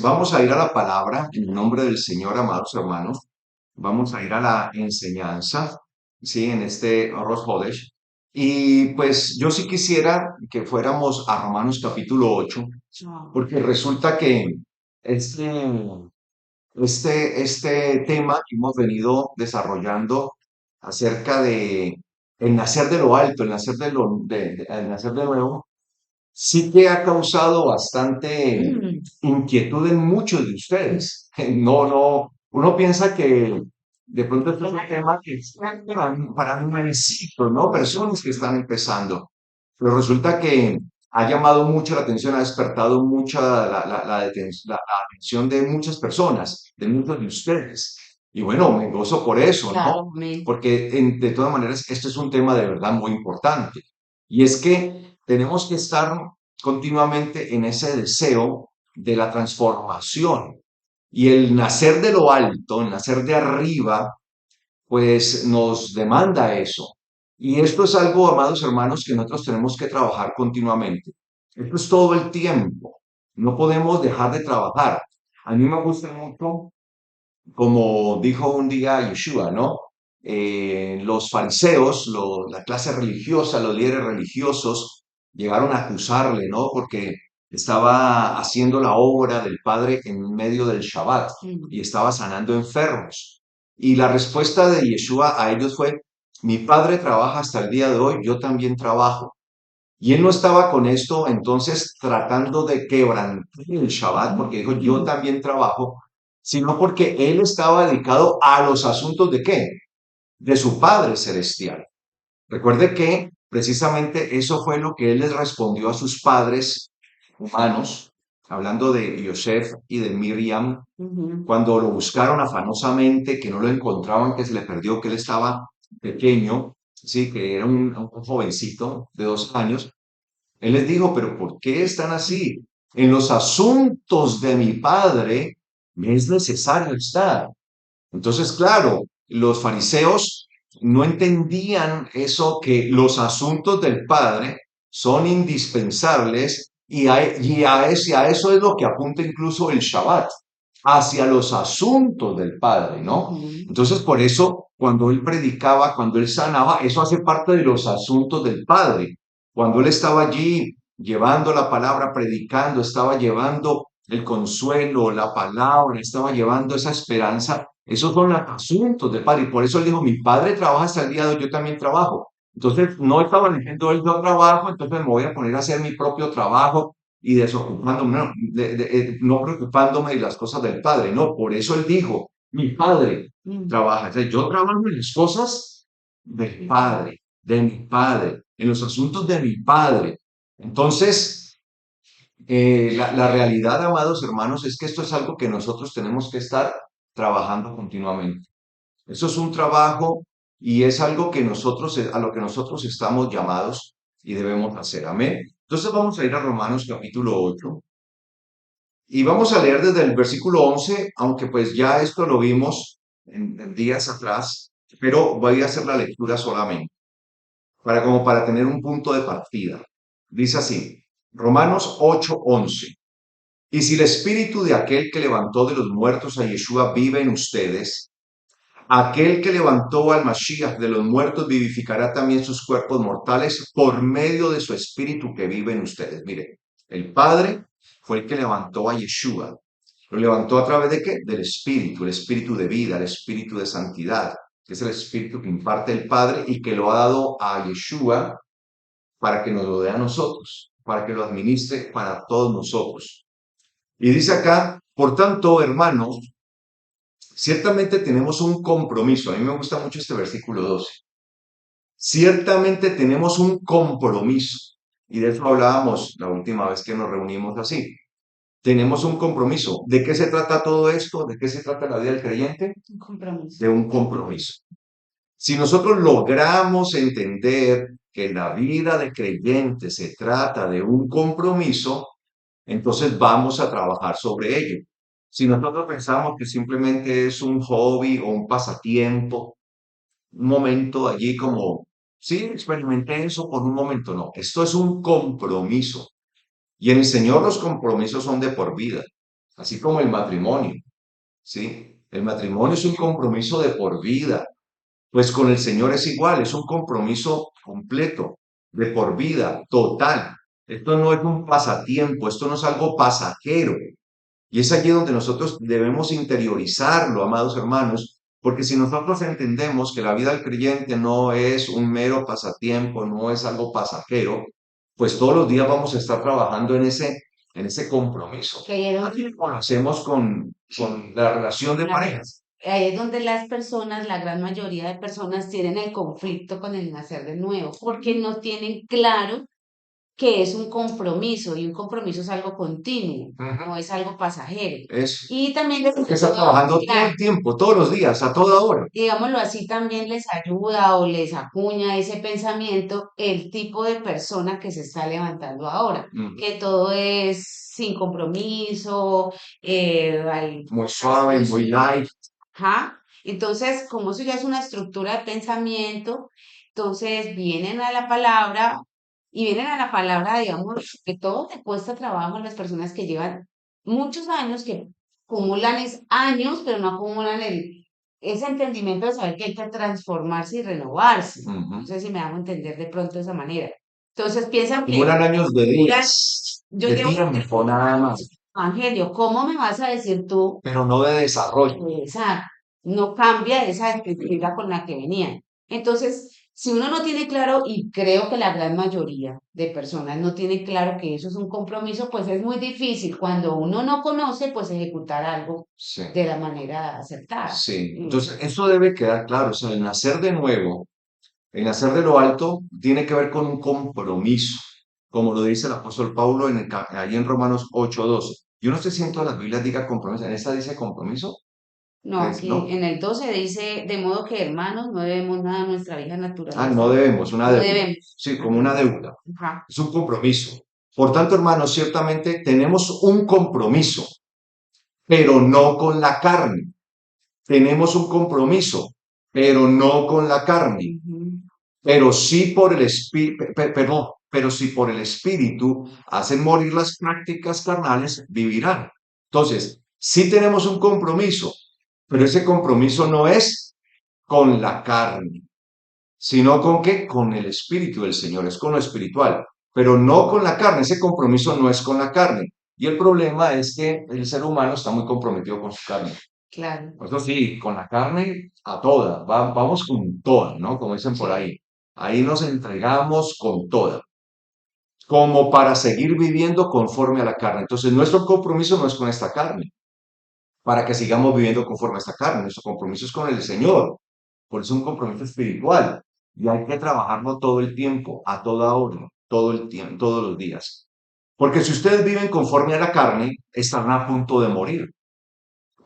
Vamos a ir a la palabra en el nombre del Señor, amados hermanos. Vamos a ir a la enseñanza, ¿sí? En este Rosh Hodesh. Y pues yo sí quisiera que fuéramos a Romanos capítulo 8, porque resulta que este, este tema que hemos venido desarrollando acerca de el nacer de lo alto, el nacer el nacer de nuevo, sí que ha causado bastante inquietud en muchos de ustedes. Uno piensa que de pronto esto es un tema que es para nuevecitos, ¿no? Personas que están empezando. Pero resulta que ha llamado mucho la atención, ha despertado mucha la atención de muchas personas, de muchos de ustedes. Y bueno, me gozo por eso, ¿no? Claro, amén. Porque de todas maneras, esto es un tema de verdad muy importante. Y es que tenemos que estar continuamente en ese deseo de la transformación. Y el nacer de lo alto, el nacer de arriba, pues nos demanda eso. Y esto es algo, amados hermanos, que nosotros tenemos que trabajar continuamente. Esto es todo el tiempo. No podemos dejar de trabajar. A mí me gusta mucho, como dijo un día Yeshua, ¿no? Los fariseos, la clase religiosa, los líderes religiosos, llegaron a acusarle, ¿no? Porque estaba haciendo la obra del Padre en medio del Shabbat y estaba sanando enfermos. Y la respuesta de Yeshua a ellos fue, mi Padre trabaja hasta el día de hoy, yo también trabajo. Y él no estaba con esto entonces tratando de quebrantar el Shabbat, porque dijo, yo también trabajo, sino porque él estaba dedicado a los asuntos de qué? De su Padre Celestial. Recuerde que precisamente eso fue lo que él les respondió a sus padres humanos, hablando de Yosef y de Miriam, cuando lo buscaron afanosamente, que no lo encontraban, que se le perdió, que él estaba pequeño, sí, que era un jovencito de 2 años. Él les dijo, pero ¿por qué están así? En los asuntos de mi padre me es necesario estar. Entonces, claro, los fariseos no entendían eso, que los asuntos del padre son indispensables y a eso es lo que apunta incluso el Shabbat, hacia los asuntos del padre, ¿no? Entonces, por eso, cuando él predicaba, cuando él sanaba, eso hace parte de los asuntos del padre. Cuando él estaba allí llevando la palabra, predicando, estaba llevando el consuelo, la palabra, estaba llevando esa esperanza. Esos son los asuntos del Padre. Y por eso él dijo, mi Padre trabaja hasta el día de hoy, yo también trabajo. Entonces, no estaba diciendo él, yo trabajo, entonces me voy a poner a hacer mi propio trabajo y desocupándome, no, no preocupándome de las cosas del Padre. No, por eso él dijo, mi Padre trabaja. O sea, yo trabajo en las cosas del Padre, de mi Padre, en los asuntos de mi Padre. Entonces, la realidad, amados hermanos, es que esto es algo que nosotros tenemos que estar trabajando continuamente. Eso es un trabajo y es algo que nosotros, a lo que nosotros estamos llamados y debemos hacer. Amén. Entonces vamos a ir a Romanos capítulo 8 y vamos a leer desde el versículo 11, aunque pues ya esto lo vimos en días atrás, pero voy a hacer la lectura solamente, como para tener un punto de partida. Dice así, Romanos 8:11. Y si el espíritu de aquel que levantó de los muertos a Yeshua vive en ustedes, aquel que levantó al Mashiach de los muertos vivificará también sus cuerpos mortales por medio de su espíritu que vive en ustedes. Mire, el Padre fue el que levantó a Yeshua. ¿Lo levantó a través de qué? Del espíritu, el espíritu de vida, el espíritu de santidad, que es el espíritu que imparte el Padre y que lo ha dado a Yeshua para que nos lo dé a nosotros, para que lo administre para todos nosotros. Y dice acá, por tanto, hermanos, ciertamente tenemos un compromiso. A mí me gusta mucho este versículo 12. Ciertamente tenemos un compromiso. Y de eso hablábamos la última vez que nos reunimos así. Tenemos un compromiso. ¿De qué se trata todo esto? ¿De qué se trata la vida del creyente? Un compromiso. De un compromiso. Si nosotros logramos entender que la vida de creyente se trata de un compromiso, entonces vamos a trabajar sobre ello. Si nosotros pensamos que simplemente es un hobby o un pasatiempo, un momento allí como, sí, experimenté eso por un momento, no, esto es un compromiso. Y en el Señor los compromisos son de por vida. así como el matrimonio, ¿sí? El matrimonio es un compromiso de por vida, pues con el Señor es igual, es un compromiso completo, de por vida, total. Esto no es un pasatiempo, esto no es algo pasajero. Y es allí donde nosotros debemos interiorizarlo, amados hermanos, porque si nosotros entendemos que la vida del creyente no es un mero pasatiempo, no es algo pasajero, pues todos los días vamos a estar trabajando en ese compromiso. Así como lo hacemos con la relación de parejas. Ahí es donde las personas, la gran mayoría de personas, tienen el conflicto con el nacer de nuevo, porque no tienen claro que es un compromiso y un compromiso es algo continuo, Ujú. no es algo pasajero. Es Y también les que está trabajando todo claro, el tiempo, todos los días, a toda hora. digámoslo así, también les ayuda o les acuña ese pensamiento el tipo de persona que se está levantando ahora, Ujú. que todo es sin compromiso, Muy cosas suave, muy muy light. ajá. Entonces, como eso ya es una estructura de pensamiento, entonces vienen a la palabra y vienen a la palabra, digamos, que todo te cuesta trabajo a las personas que llevan muchos años, que acumulan años, pero no acumulan ese entendimiento de saber que hay que transformarse y renovarse. No Ujú. sé si me hago entender de pronto de esa manera. Entonces piensan que, Acumulan años de mira, días, yo de llevo tiempo nada más, evangelio, ¿cómo me vas a decir tú? pero no de desarrollo. Exacto, no cambia esa escritura con la que venían. Entonces, si uno no tiene claro, y creo que la gran mayoría de personas no tiene claro que eso es un compromiso, pues es muy difícil cuando uno no conoce, pues ejecutar algo Sí, de la manera acertada. sí. Mm. Entonces, eso debe quedar claro. O sea, el nacer de nuevo, el nacer de lo alto, tiene que ver con un compromiso, como lo dice el apóstol Pablo ahí en Romanos 8:12. Yo no sé si en todas las Biblias diga compromiso. ¿En esta dice compromiso? No, aquí No. en el 12 dice, de modo que hermanos, no debemos nada a nuestra vieja Ah, no naturaleza, debemos, una no deuda. debemos. Sí, como Ajá, una deuda. ajá. Es un compromiso. Por tanto, hermanos, ciertamente tenemos un compromiso, pero no con la carne. Tenemos un compromiso, pero no con la carne, Ujú. pero sí por el espíritu, perdón, pero si por el espíritu hacen morir las prácticas carnales, vivirán. Entonces, sí tenemos un compromiso, pero ese compromiso no es con la carne, sino con qué, con el espíritu del Señor, es con lo espiritual, pero no con la carne. Ese compromiso no es con la carne. Y el problema es que el ser humano está muy comprometido con su carne. Claro, Eso sí, con la carne a toda, vamos con toda, ¿no? Como dicen por sí, ahí. Ahí nos entregamos con toda, como para seguir viviendo conforme a la carne. Entonces, nuestro compromiso no es con esta carne, para que sigamos viviendo conforme a esta carne. Nuestro compromiso es con el Señor. Por eso es un compromiso espiritual. Y hay que trabajarlo todo el tiempo, a toda hora, todo el tiempo, todos los días. Porque si ustedes viven conforme a la carne, estarán a punto de morir.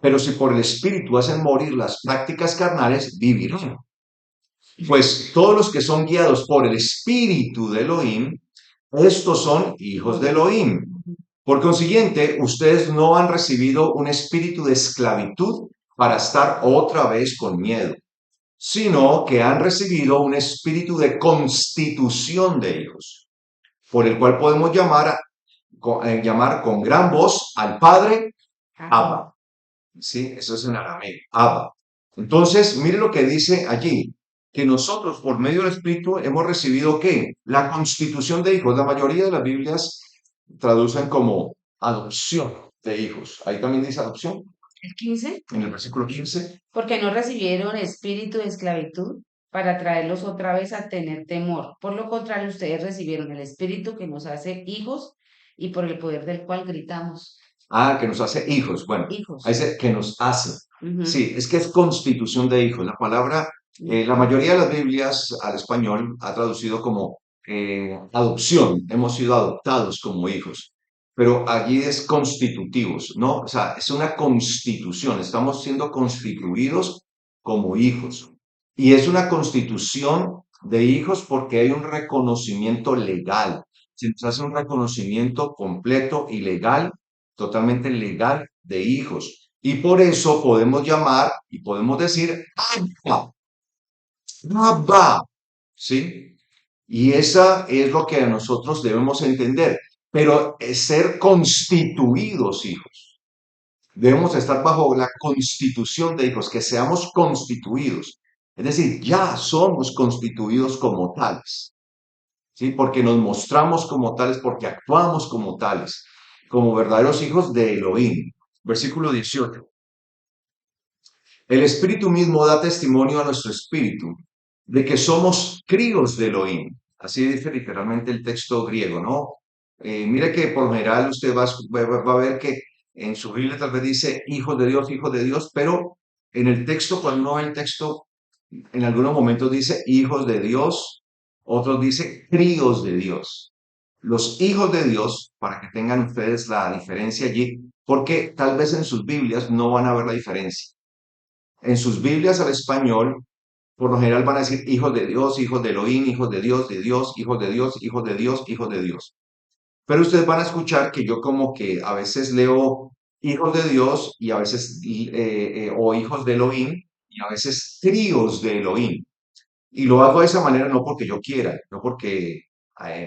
Pero si por el Espíritu hacen morir las prácticas carnales, vivirán. Pues todos los que son guiados por el Espíritu de Elohim, estos son hijos de hijos. Elohim. Por consiguiente, ustedes no han recibido un espíritu de esclavitud para estar otra vez con miedo, sino que han recibido un espíritu de constitución de hijos, por el cual podemos llamar con gran voz al Padre, Ajá. Abba. Sí, eso es en arameo, Abba. Entonces, mire lo que dice allí, que nosotros por medio del Espíritu hemos recibido ¿qué? La constitución de hijos. La mayoría de las Biblias traducen como adopción de hijos. Ahí también dice adopción, El 15, en el versículo 15. porque no recibieron espíritu de esclavitud para traerlos otra vez a tener temor. Por lo contrario, ustedes recibieron el espíritu que nos hace hijos y por el poder del cual gritamos, Ah, que nos hace hijos. Bueno, ahí hijos. dice que nos hace. Ujú. Sí, es que es constitución de hijos. La palabra, la mayoría de las Biblias al español ha traducido como adopción. Hemos sido adoptados como hijos. Pero allí es constitutivos, ¿no? O sea, es una constitución. Estamos siendo constituidos como hijos. Y es una constitución de hijos porque hay un reconocimiento legal. Se nos hace un reconocimiento completo y legal, totalmente legal de hijos. Y por eso podemos llamar y podemos decir Abba, Abba, ¿sí? Y esa es lo que nosotros debemos entender. Pero es ser constituidos hijos. Debemos estar bajo la constitución de hijos, que seamos constituidos. Es decir, ya somos constituidos como tales, ¿sí? Porque nos mostramos como tales, porque actuamos como tales, como verdaderos hijos de Elohim. Versículo 18. El Espíritu mismo da testimonio a nuestro espíritu de que somos críos de Elohim. Así dice literalmente el texto griego, ¿no? Mire que por lo general usted va a ver que en su Biblia tal vez dice hijos de Dios, pero en el texto, cuando uno ve el texto, en algunos momentos dice hijos de Dios, otros dice críos de Dios. Los hijos de Dios, para que tengan ustedes la diferencia allí, porque tal vez en sus Biblias no van a ver la diferencia. En sus Biblias al español, por lo general van a decir hijos de Dios, hijos de Elohim, hijos de Dios, hijos de Dios, hijos de Dios, hijos de Dios. Pero ustedes van a escuchar que yo como que a veces leo hijos de Dios y a veces, o hijos de Elohim, y a veces críos de Elohim. Y lo hago de esa manera no porque yo quiera, no porque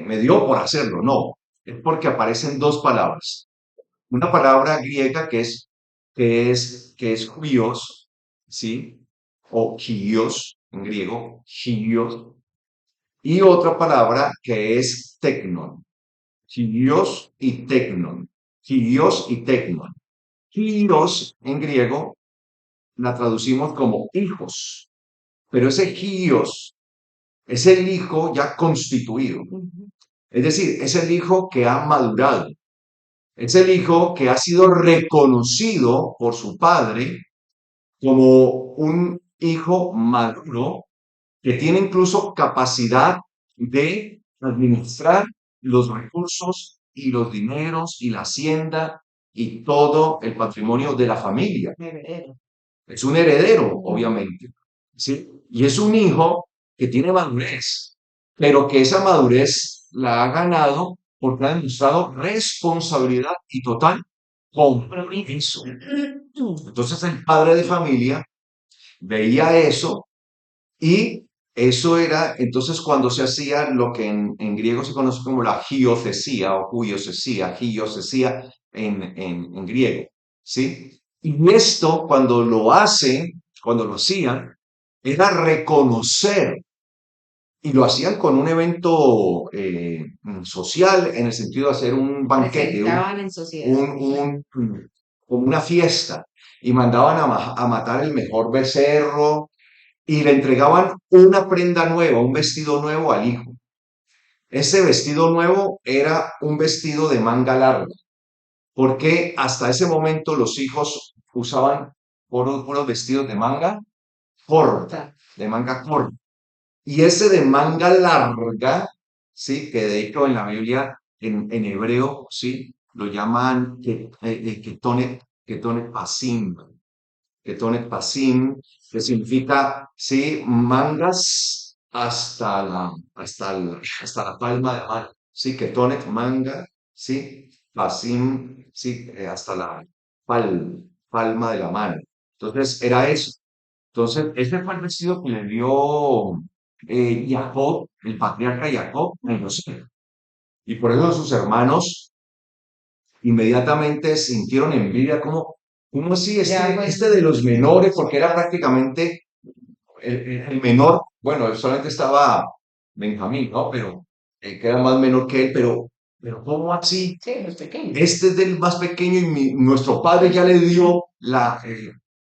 me dio por hacerlo, no. Es porque aparecen dos palabras. Una palabra griega que es huios, ¿sí? O hios en griego, hios, y otra palabra que es tecnon, hios y tecnon, hios y tecnon. Hios en griego la traducimos como hijos, pero ese hios es el hijo ya constituido, Ujú. es decir, es el hijo que ha madurado, es el hijo que ha sido reconocido por su padre como un hijo maduro que tiene incluso capacidad de administrar los recursos y los dineros y la hacienda y todo el patrimonio de la familia. Heredero. Es un heredero, Ujú. obviamente, ¿sí? Y es un hijo que tiene madurez, pero que esa madurez la ha ganado porque ha demostrado responsabilidad y total compromiso. Entonces el padre de familia veía eso y eso era entonces cuando se hacía lo que en griego se conoce como la giocesía o giocesía en griego, ¿sí? Y esto cuando lo hacían, era reconocer, y lo hacían con un evento social en el sentido de hacer un banquete, Presentaban en sociedad. como una fiesta, y mandaban a matar el mejor becerro, y le entregaban una prenda nueva, un vestido nuevo al hijo. Ese vestido nuevo era un vestido de manga larga, porque hasta ese momento los hijos usaban unos vestidos corta, de manga corta. Y ese de manga larga, sí, que de hecho en la Biblia, en hebreo, sí, lo llaman ketonet pasim, Ketonet Pasim, que significa, sí, mangas hasta la palma de mano. Sí, Ketonet, manga, sí, Pasim, sí, hasta la palma de la mano. Entonces, era eso. Entonces, ese fue el vestido que le dio Jacob, el patriarca Jacob, a José. Y por eso sus hermanos inmediatamente sintieron envidia, como, ¿cómo así? Ya, Este pues, de los menores, porque era prácticamente el menor, bueno, él solamente estaba Benjamín, ¿no? Pero que era más menor que él, pero ¿cómo así? sí, los pequeños. Este es del más pequeño y nuestro padre ya le dio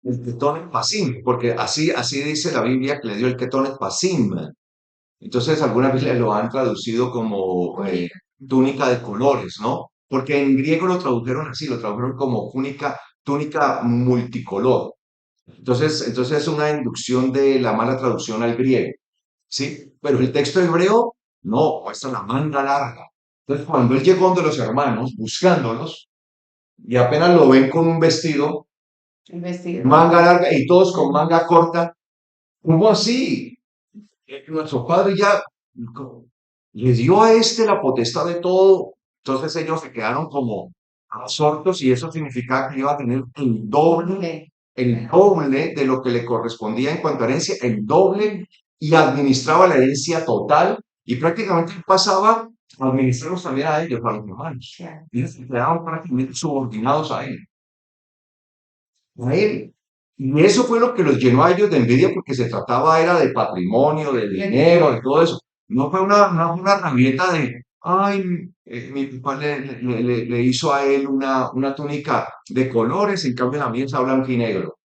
el ketonet pasim, porque así dice la Biblia que le dio el ketonet pasim. Entonces, algunas Biblias lo han traducido como Única. túnica de colores, ¿no? Porque en griego lo tradujeron así, lo tradujeron como túnica multicolor. Entonces es una inducción de la mala traducción al griego, ¿sí? Pero el texto hebreo no, muestra la manga larga. Entonces, cuando él llegó donde los hermanos, buscándolos, y apenas lo ven con un vestido, El vestido. manga larga, y todos con manga corta, ¿cómo así? Nuestro padre ya le dio a este la potestad de todo. Entonces ellos se quedaron como absortos y eso significaba que iba a tener Doble. el doble de lo que le correspondía en cuanto a herencia, el doble, y administraba la herencia total y prácticamente él pasaba a administrarlos también a ellos, a los hermanos. Claro. Y ellos se quedaban prácticamente subordinados a él. a él. Y eso fue lo que los llenó a ellos de envidia porque se trataba era de patrimonio, de dinero, de todo eso. No fue una rabieta de, ay, mi papá le hizo a él una túnica de colores, en cambio la mía está blanco y negro.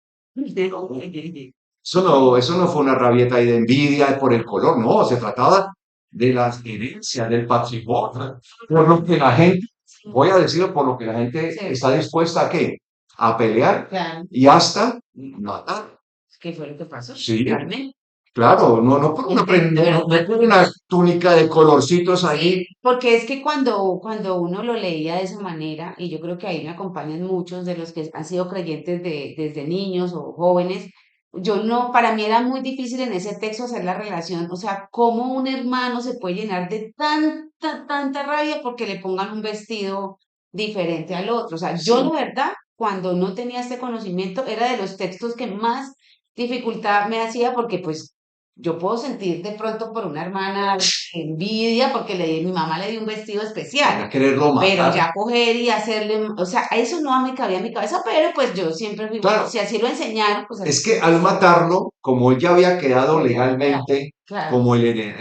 Eso no fue una rabieta ahí de envidia por el color, no, se trataba de las herencias, del patrimonio, por lo que la gente, voy a decirlo, por lo que la gente Sí, está dispuesta a qué, a pelear claro. y hasta matar. ¿Qué fue lo que pasó? Sí, Realmente. claro, no por una, no por una túnica de colorcitos Sí, ahí. porque es que cuando uno lo leía de esa manera, y yo creo que ahí me acompañan muchos de los que han sido creyentes desde niños o jóvenes, yo no, para mí era muy difícil en ese texto hacer la relación, o sea, cómo un hermano se puede llenar de tanta rabia porque le pongan un vestido diferente al otro. O sea, yo Sí, la verdad, cuando no tenía este conocimiento, era de los textos que más dificultad me hacía porque pues yo puedo sentir de pronto por una hermana envidia porque mi mamá le dio un vestido especial, para quererlo pero matar. ya coger y hacerle, o sea, eso no me cabía en mi cabeza, pero pues yo siempre fui, bueno, Claro, si así lo enseñaron, pues es así que al matarlo, como él ya había quedado lo voy a hacer. legalmente Claro,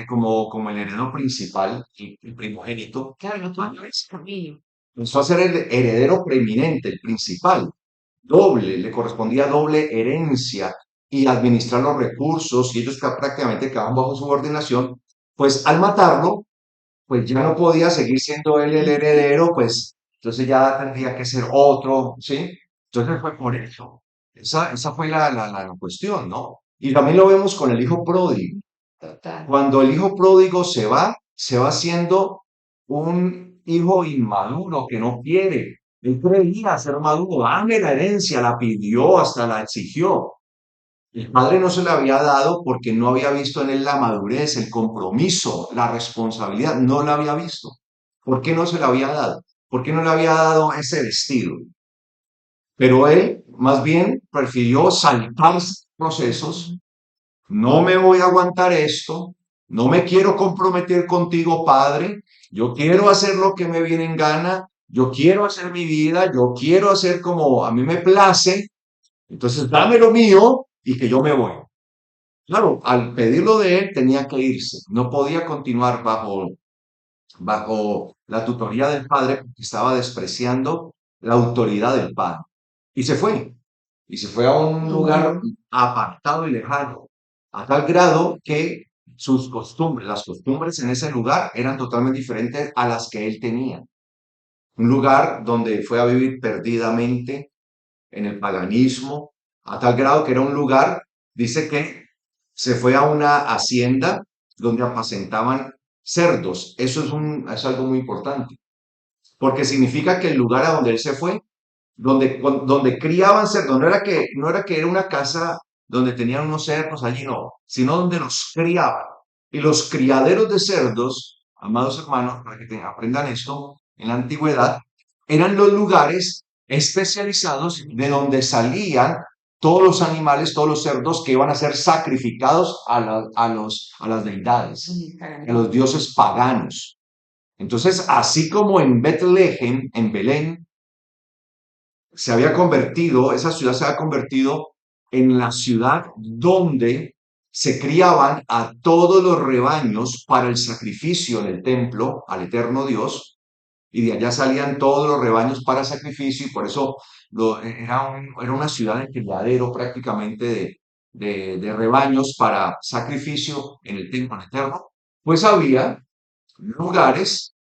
como como el heredero principal, el primogénito, claro, lo tuyo es camino. empezó a ser el heredero preeminente, el principal, doble, le correspondía doble herencia y administrar los recursos y ellos prácticamente quedaban bajo subordinación, pues al matarlo, pues ya no podía seguir siendo él el heredero, pues entonces ya tendría que ser otro, ¿sí? Entonces fue por eso. Esa fue la cuestión, ¿no? Y también lo vemos con el hijo pródigo. Total. Cuando el hijo pródigo se va siendo un hijo inmaduro que no quiere. Él creía ser maduro, dame la herencia, la pidió, hasta la exigió. El padre no se la había dado porque no había visto en él la madurez, el compromiso, la responsabilidad, no la había visto. ¿Por qué no se la había dado? ¿Por qué no le había dado ese vestido? Pero él más bien prefirió saltar procesos. No me voy a aguantar esto, no me quiero comprometer contigo, Padre, yo quiero hacer lo que me viene en gana, yo quiero hacer mi vida, yo quiero hacer como a mí me place, entonces dame lo mío y que yo me voy. Claro, al pedirlo de él tenía que irse, no podía continuar bajo la tutoría del padre porque estaba despreciando la autoridad del padre. Y se fue, y se fue a un lugar Ujú. apartado y lejano, a tal grado que sus costumbres, las costumbres en ese lugar eran totalmente diferentes a las que él tenía. Un lugar donde fue a vivir perdidamente en el paganismo, a tal grado que era un lugar, dice que se fue a una hacienda donde apacentaban cerdos. Es algo muy importante, porque significa que el lugar a donde él se fue, donde criaban cerdos, no era que era una casa donde tenían unos cerdos allí, no, sino donde los criaban. Y los criaderos de cerdos, amados hermanos, para que aprendan esto, en la antigüedad, eran los lugares especializados de donde salían todos los animales, todos los cerdos que iban a ser sacrificados a las deidades, Ujú, a caramba. los dioses paganos. Entonces, así como en Betlehem, en Belén, esa ciudad se había convertido en la ciudad donde se criaban a todos los rebaños para el sacrificio en el templo al eterno Dios, y de allá salían todos los rebaños para sacrificio, y por eso era una ciudad de criadero prácticamente de rebaños para sacrificio en el templo eterno. Pues había lugares,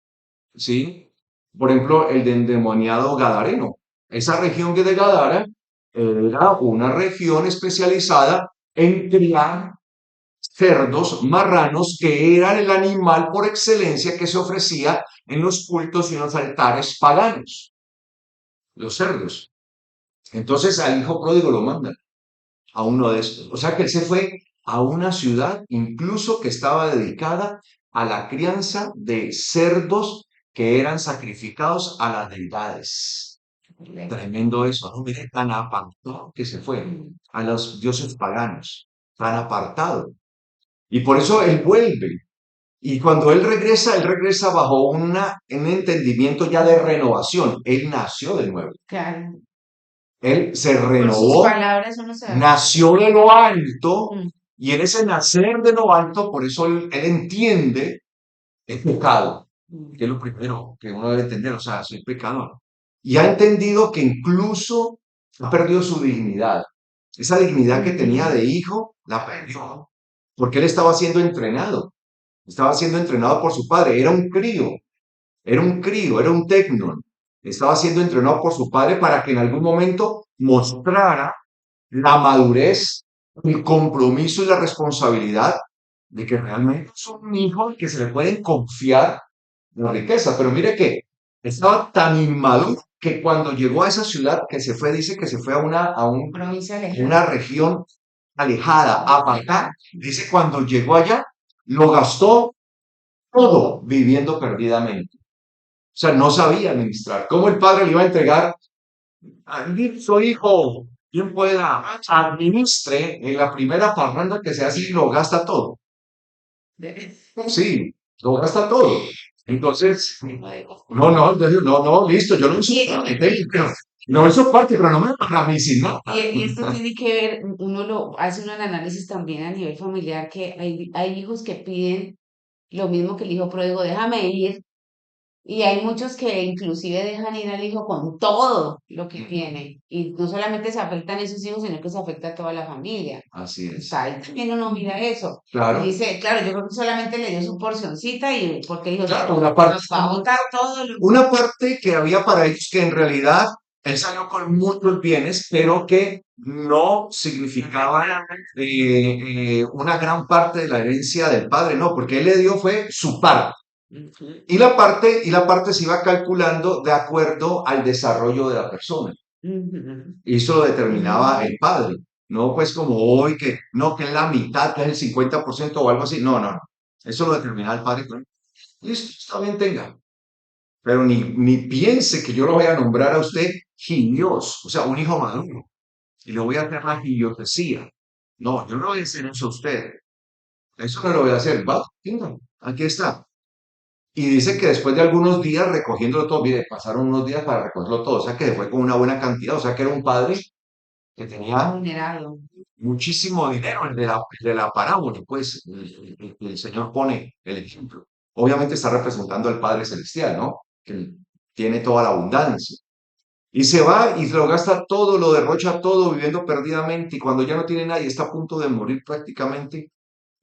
¿sí? Por ejemplo, el de endemoniado gadareno. Esa región que de Gadara era una región especializada en criar cerdos marranos, que eran el animal por excelencia que se ofrecía en los cultos y en los altares paganos, los cerdos. Entonces al hijo pródigo lo mandan a uno de estos. O sea que él se fue a una ciudad incluso que estaba dedicada a la crianza de cerdos que eran sacrificados a las deidades. Tremendo eso, ¿no? Mire, tan apartado que se fue Ujú. a los dioses paganos, tan apartado. Y por eso él vuelve. Y cuando él regresa bajo un entendimiento ya de renovación. Él nació de nuevo. Claro. Él se Por sus renovó, palabras uno se da cuenta. nació de lo alto, Mm, y en ese nacer de lo alto, por eso él entiende el pecado, que es mm, lo primero que uno debe entender, o sea, soy pecador. Y ha entendido que incluso ha perdido su dignidad. Esa dignidad que tenía ujú, de hijo, la perdió, porque él estaba siendo entrenado por su padre, era un tecnon, estaba siendo entrenado por su padre para que en algún momento mostrara la madurez, el compromiso y la responsabilidad de que realmente es un hijo al que se le pueden confiar la riqueza. Pero mire que estaba tan inmaduro que cuando llegó a esa ciudad que se fue, dice que se fue a provincia una lejana. región alejada, apartada. Dice cuando llegó allá, lo gastó todo viviendo perdidamente. O sea, no sabía administrar. ¿Cómo el padre le iba a entregar su hijo? Quien pueda administre en la primera parranda que se hace y lo gasta todo. De- Sí, lo gasta todo. Entonces, Luego. no, listo, yo lo uso Y, para meter, y, pero no eso parte, pero no me para mí sin nada. y esto tiene que ver, uno lo hace un análisis también a nivel familiar, que hay hijos que piden lo mismo que el hijo pródigo, déjame ir. Y hay muchos que inclusive dejan ir al hijo con todo lo que tiene. Y no solamente se afectan esos hijos, sino que se afecta a toda la familia. Así O sea, es. ahí también uno mira eso. Y Claro, dice, claro, yo creo que solamente le dio su porcioncita y porque dijo, claro, no, nos va a botar todo lo una parte que había para ellos que en realidad él salió con muchos bienes, pero que no significaba una gran parte de la herencia del padre, no, porque él le dio fue su parte. Ujú, Y la parte se iba calculando de acuerdo al desarrollo de la persona. ujú, Y eso lo determinaba ujú. el padre. No pues como hoy que no, que es la mitad, que es el 50% o algo así. No, no, no. Eso lo determinaba el padre. Listo, está bien, tenga. Pero ni piense que yo lo voy a nombrar a usted Dios, o sea, un hijo maduro. Y le voy a hacer la gidiotesía. No, yo no voy a hacer eso a usted. Eso no lo voy a hacer. Va, tenga, aquí está. Y dice que después de algunos días recogiéndolo todo, mire, pasaron unos días para recogerlo todo, o sea que fue con una buena cantidad, o sea que era un padre que tenía Vulnerado. muchísimo dinero, el de la parábola, pues el Señor pone el ejemplo. Obviamente está representando al Padre Celestial, ¿no? Que tiene toda la abundancia. Y se va y lo gasta todo, lo derrocha todo, viviendo perdidamente, y cuando ya no tiene nada y está a punto de morir prácticamente,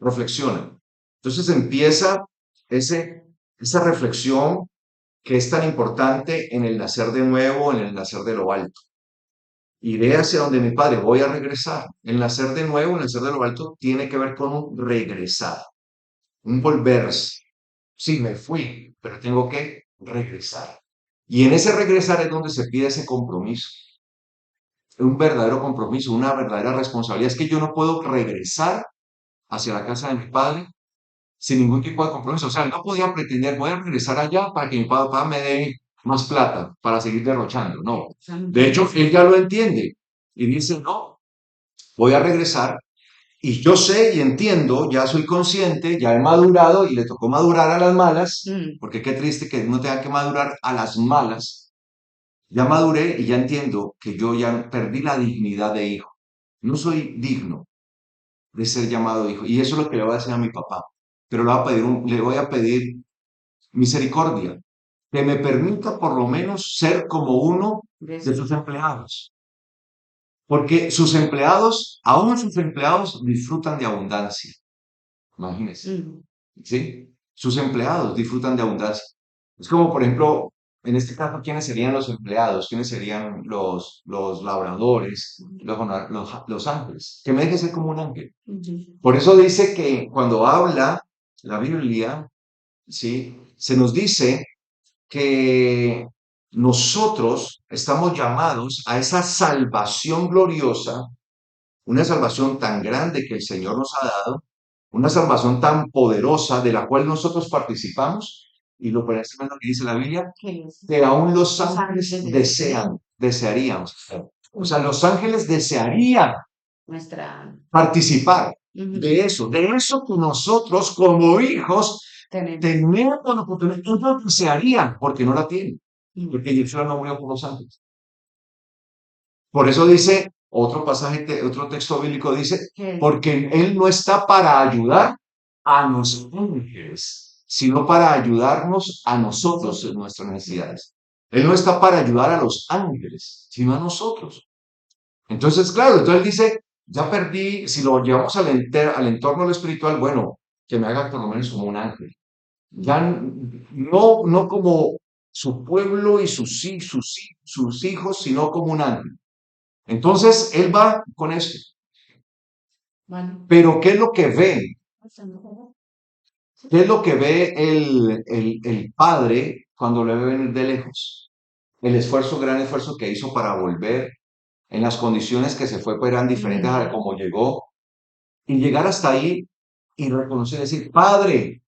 reflexiona. Entonces empieza ese, esa reflexión que es tan importante en el nacer de nuevo, en el nacer de lo alto. Iré hacia donde mi padre, voy a regresar. El nacer de nuevo, el nacer de lo alto, tiene que ver con un regresar, un volverse. Sí, me fui, pero tengo que regresar. Y en ese regresar es donde se pide ese compromiso, un verdadero compromiso, una verdadera responsabilidad. Es que yo no puedo regresar hacia la casa de mi padre sin ningún tipo de compromiso. O sea, no podía pretender, voy a regresar allá para que mi papá me dé más plata para seguir derrochando. No. De hecho, él ya lo entiende y dice, no, voy a regresar y yo sé y entiendo, ya soy consciente, ya he madurado y le tocó madurar a las malas, Mm, porque qué triste que uno tenga que madurar a las malas. Ya maduré y ya entiendo que yo ya perdí la dignidad de hijo. No soy digno de ser llamado hijo. Y eso es lo que le voy a decir a mi papá. Pero le voy a pedir misericordia, que me permita por lo menos ser como uno de de eso. sus empleados. Porque sus empleados, aún sus empleados, disfrutan de abundancia. Imagínense. Mm, ¿Sí? Sus empleados disfrutan de abundancia. Es como, por ejemplo, en este caso, ¿quiénes serían los empleados? ¿Quiénes serían los labradores, los ángeles? Que me deje ser como un ángel. ujú. Por eso dice que cuando habla la Biblia, ¿sí? Se nos dice que nosotros estamos llamados a esa salvación gloriosa, una salvación tan grande que el Señor nos ha dado, una salvación tan poderosa de la cual nosotros participamos, y lo parece lo que dice la Biblia, Qué lindo. que aún los Los ángeles ángeles desean desearían. O sea, los ángeles desearían nuestra. participar Ujú, de eso que nosotros como hijos tenemos. tenemos la oportunidad, ellos desearían, porque no la tienen, Mm. porque Yeshua no murió por los ángeles. Por eso dice, otro pasaje, otro texto bíblico dice, que porque Él no está para ayudar a los ángeles, sino para ayudarnos a nosotros en nuestras necesidades. Él no está para ayudar a los ángeles, sino a nosotros. Entonces, claro, entonces él dice, ya perdí, si lo llevamos al entorno de lo espiritual, bueno, que me haga por lo menos como un ángel. Ya no como su pueblo y sus hijos, sino como un ángel. Entonces, él va con esto. bueno, Pero, ¿qué es lo que ve? ¿Qué es lo que ve el padre cuando le ve venir de lejos? El esfuerzo, gran esfuerzo que hizo para volver en las condiciones que se fue, pues eran diferentes a mm, como llegó. Y llegar hasta ahí y reconocer, decir, Padre,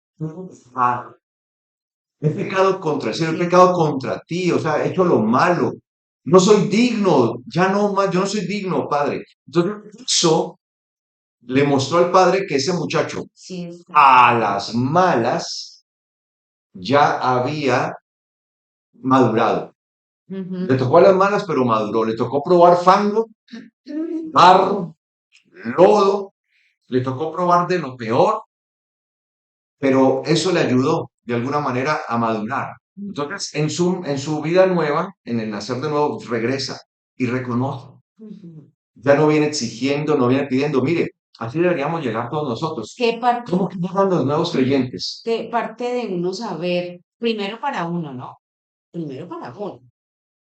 ah, he pecado contra el cielo, he sí, pecado contra ti, o sea, he hecho lo malo. No soy digno, ya no más, yo no soy digno, Padre. Entonces, eso le mostró al padre que ese muchacho, sí está. a las malas, ya había madurado. Le Ujú, tocó a las malas, pero maduró. Le tocó probar fango, barro, lodo, le tocó probar de lo peor, pero eso le ayudó de alguna manera a madurar. Entonces, en su vida nueva, en el nacer de nuevo, regresa y reconoce. ujú. Ya no viene exigiendo, no viene pidiendo. Mire, así deberíamos llegar todos nosotros. ¿Qué parte, ¿Cómo que llegan los nuevos creyentes? parte de uno saber, primero para uno, ¿no? Primero para uno.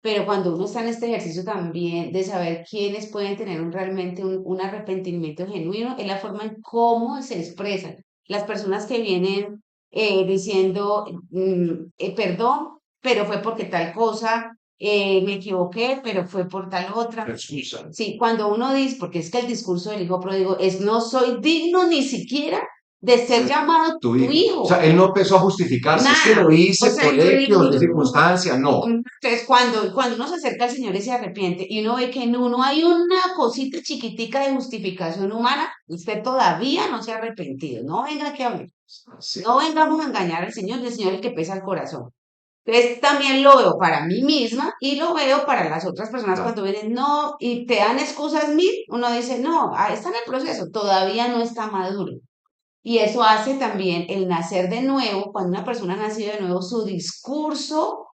Pero cuando uno está en este ejercicio también de saber quiénes pueden tener realmente un arrepentimiento genuino, es la forma en cómo se expresan. Las personas que vienen diciendo, perdón, pero fue porque tal cosa, me equivoqué, pero fue por tal otra. Excusa. Sí, cuando uno dice, porque es que el discurso del hijo pródigo es no soy digno ni siquiera de ser llamado Tu tu hijo. O sea, hijo. él no empezó a justificarse, es que Nada. lo O hice sea, por X o Y circunstancia, no. entonces cuando uno se acerca al Señor y se arrepiente y uno ve que en uno hay una cosita chiquitica de justificación humana, usted todavía no se ha arrepentido. No venga que hable. Sí, No vengamos a engañar al Señor, y el Señor es el que pesa el corazón. Entonces también lo veo para mí misma y lo veo para las otras personas claro. cuando vienen, no, y te dan excusas mil, uno dice, no, está en el proceso, todavía no está maduro. Y eso hace también el nacer de nuevo, cuando una persona ha nacido de nuevo, su discurso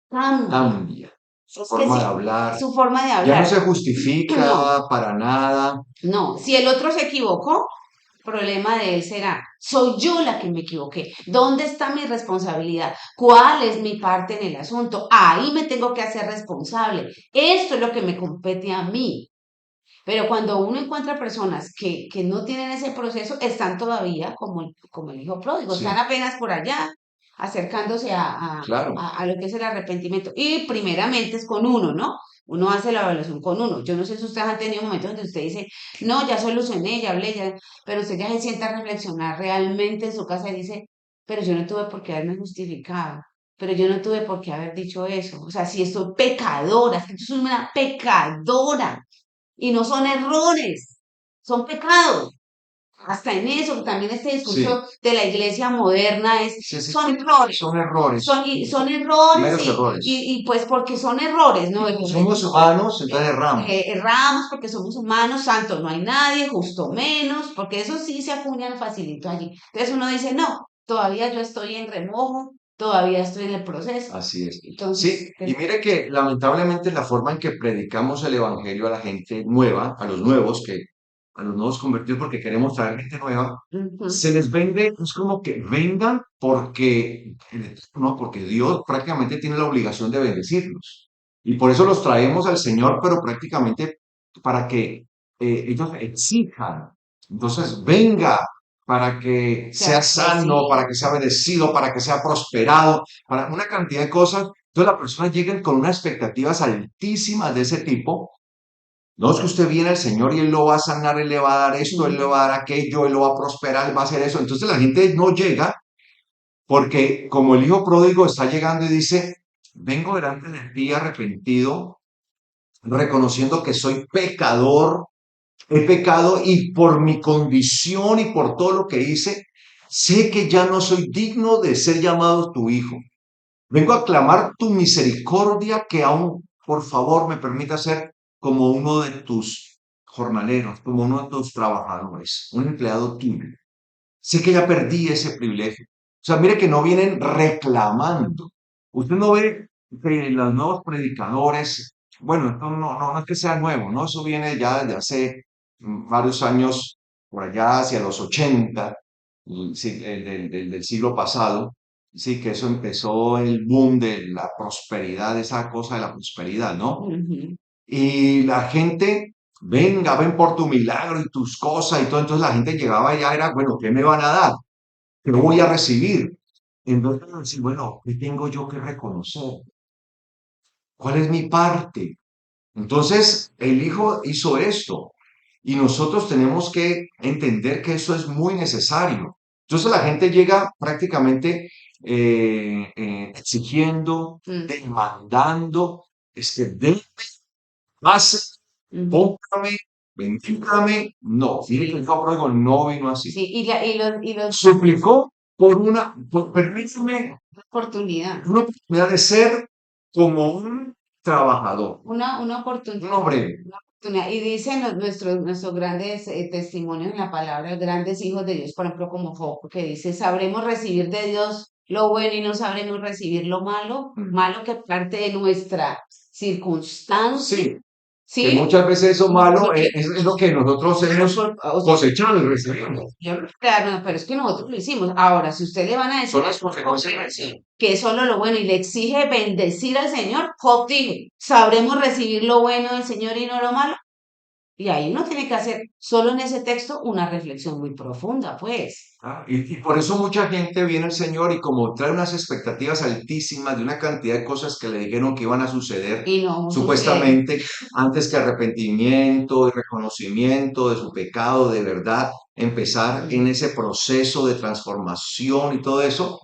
cambia. Cambia su Es que forma de sí, hablar. su forma de Ya no hablar. se No, justifica para nada. no, si el otro se equivocó, problema de él será, soy yo la que me equivoqué. ¿Dónde está mi responsabilidad? ¿Cuál es mi parte en el asunto? Ahí me tengo que hacer responsable. Esto es lo que me compete a mí. Pero cuando uno encuentra personas que no tienen ese proceso, están todavía como el hijo pródigo, están Sí, apenas por allá, acercándose claro. a lo que es el arrepentimiento. Y primeramente es con uno, ¿no? Uno hace la evaluación con uno. Yo no sé si ustedes han tenido momentos donde usted dice, no, ya solucioné, ya hablé, ya, pero usted ya se sienta a reflexionar realmente en su casa y dice, pero yo no tuve por qué haberme justificado. Pero yo no tuve por qué haber dicho eso. O sea, si estoy pecadora, es que yo soy una pecadora. Y no son errores, son pecados. Hasta en eso, también este Sí, discurso de la iglesia moderna es, sí, sí, son sí. errores, Son errores, son errores meros errores. y pues porque son errores, ¿no? Somos humanos, entonces erramos. Erramos porque somos humanos, santo no hay nadie, justo menos, porque eso sí se acuñan facilito allí. Entonces uno dice, no, todavía yo estoy en remojo, todavía estoy en el proceso. Así es. Entonces, Sí, y mire que lamentablemente la forma en que predicamos el evangelio a la gente nueva, a los nuevos convertidos, porque queremos traer gente nueva, ujú, se les vende, es como que vengan porque, no, porque Dios prácticamente tiene la obligación de bendecirlos. Y por eso los traemos al Señor, pero prácticamente para que ellos exijan. Entonces, venga para que sea sea sano, para que sea bendecido. bendecido, para que sea prosperado, para una cantidad de cosas. Entonces la persona llega con unas expectativas altísimas de ese tipo. No es que usted viene al Señor y Él lo va a sanar, Él le va a dar esto, Él le va a dar aquello, Él lo va a prosperar, Él va a hacer eso. Entonces la gente no llega porque como el hijo pródigo está llegando y dice, vengo delante de ti arrepentido, reconociendo que soy pecador, he pecado y por mi condición y por todo lo que hice, sé que ya no soy digno de ser llamado tu hijo. Vengo a clamar tu misericordia que aún, por favor, me permita ser como uno de tus jornaleros, como uno de tus trabajadores, un empleado tuyo. Sé que ya perdí ese privilegio. O sea, mire que no vienen reclamando. Usted no ve que los nuevos predicadores, bueno, esto no es que sea nuevo, ¿no? Eso viene ya desde hace varios años, por allá hacia los 80, sí, del siglo pasado. Sí, que eso empezó el boom de la prosperidad, esa cosa de la prosperidad, ¿no? Ujú. Y la gente, venga, ven por tu milagro y tus cosas y todo. Entonces la gente llegaba allá, era, bueno, ¿qué me van a dar? ¿Qué voy a recibir? Entonces, decir, bueno, ¿qué tengo yo que reconocer? ¿Cuál es mi parte? Entonces, el Hijo hizo esto y nosotros tenemos que entender que eso es muy necesario. Entonces, la gente llega prácticamente exigiendo, Mm, demandando, denme, hace, ujú. cómprame, bendígame. No, mire que el Hijo pródigo no vino así. Sí, y los Suplicó permítame oportunidad, una oportunidad de ser como un trabajador, una un oportunidad, obrero. una oportunidad. Y dicen nuestros grandes testimonios en la palabra, grandes hijos de Dios, por ejemplo, como Job, que dice, sabremos recibir de Dios lo bueno y no sabremos recibir lo malo, malo que parte de nuestra circunstancia, Sí, que ¿sí? muchas veces eso malo Porque es lo que nosotros hemos o sea, cosechado y recibimos. claro, no, pero es que nosotros lo hicimos. Ahora, si usted le van a decir Son las consecuencias. que es solo lo bueno y le exige bendecir al Señor, Job dijo, sabremos recibir lo bueno del Señor y no lo malo. Y ahí uno tiene que hacer, solo en ese texto, una reflexión muy profunda, pues. Y por eso mucha gente viene al Señor y como trae unas expectativas altísimas de una cantidad de cosas que le dijeron que iban a suceder, Y no sucede. supuestamente antes que arrepentimiento y reconocimiento de su pecado, de verdad, empezar en Mm, ese proceso de transformación y todo eso.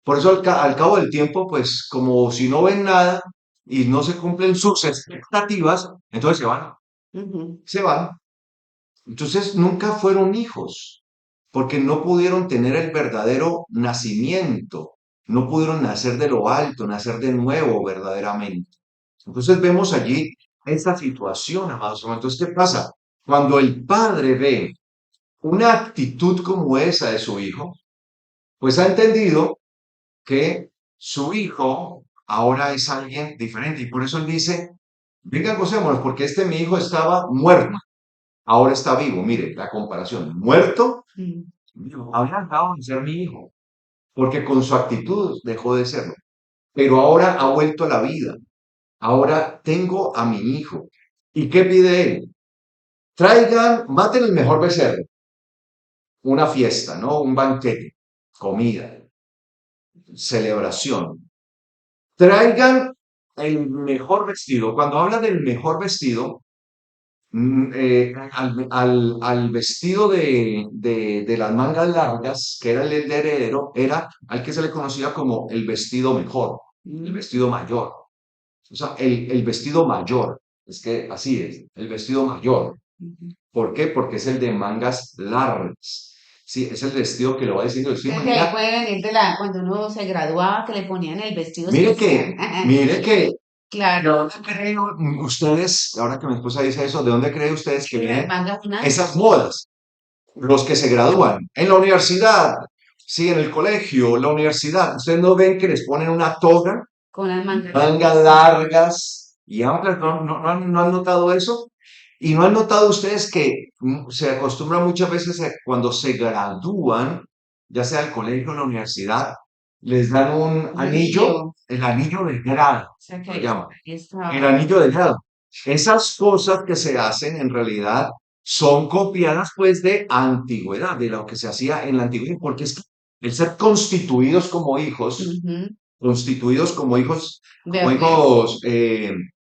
Por eso al cabo del tiempo, pues como si no ven nada y no se cumplen sus expectativas, entonces ujú, se van. Entonces nunca fueron hijos, porque no pudieron tener el verdadero nacimiento, no pudieron nacer de lo alto, nacer de nuevo verdaderamente. Entonces vemos allí esta situación, amados hermanos. Entonces, ¿qué pasa? Cuando el padre ve una actitud como esa de su hijo, pues ha entendido que su hijo ahora es alguien diferente. Y por eso él dice, vengan, gocémonos, porque mi hijo estaba muerto, ahora está vivo. Mire, la comparación, muerto, mm. vivo. Había dejado de ser mi hijo, porque con su actitud dejó de serlo. Pero ahora ha vuelto a la vida. Ahora tengo a mi hijo. ¿Y qué pide él? Traigan, maten el mejor becerro, una fiesta, ¿no? Un banquete, comida, celebración. Traigan el mejor vestido. Cuando habla del mejor vestido, al vestido de las mangas largas, que era el de heredero, era al que se le conocía como el vestido mejor, el Mm, vestido mayor. O sea, el vestido mayor, es que así es, el vestido mayor. ujú. ¿Por qué? Porque es el de mangas largas. Sí, es el vestido que lo va diciendo. Sí, Entonces, de ahí imagina, puede venir cuando uno se graduaba, que le ponían el vestido mire que, especial. mire que ¿de Claro, dónde creen ustedes, ahora que mi esposa dice eso, de dónde creen ustedes que que las vienen mangas esas largas, modas? Los que se gradúan en la universidad, sí, en el colegio, la universidad, ustedes no ven que les ponen una toga, con las mangas mangas largas. largas y amplias, ¿no han notado eso? Y no han notado ustedes que se acostumbra muchas veces cuando se gradúan, ya sea el colegio o la universidad, les dan un Un anillo, anillo. el anillo de grado, O sea que lo ahí llaman. El está. anillo de grado. Esas cosas que se hacen en realidad son copiadas pues de antigüedad, de lo que se hacía en la antigüedad, porque es que el ser Ujú. constituidos como Verde. hijos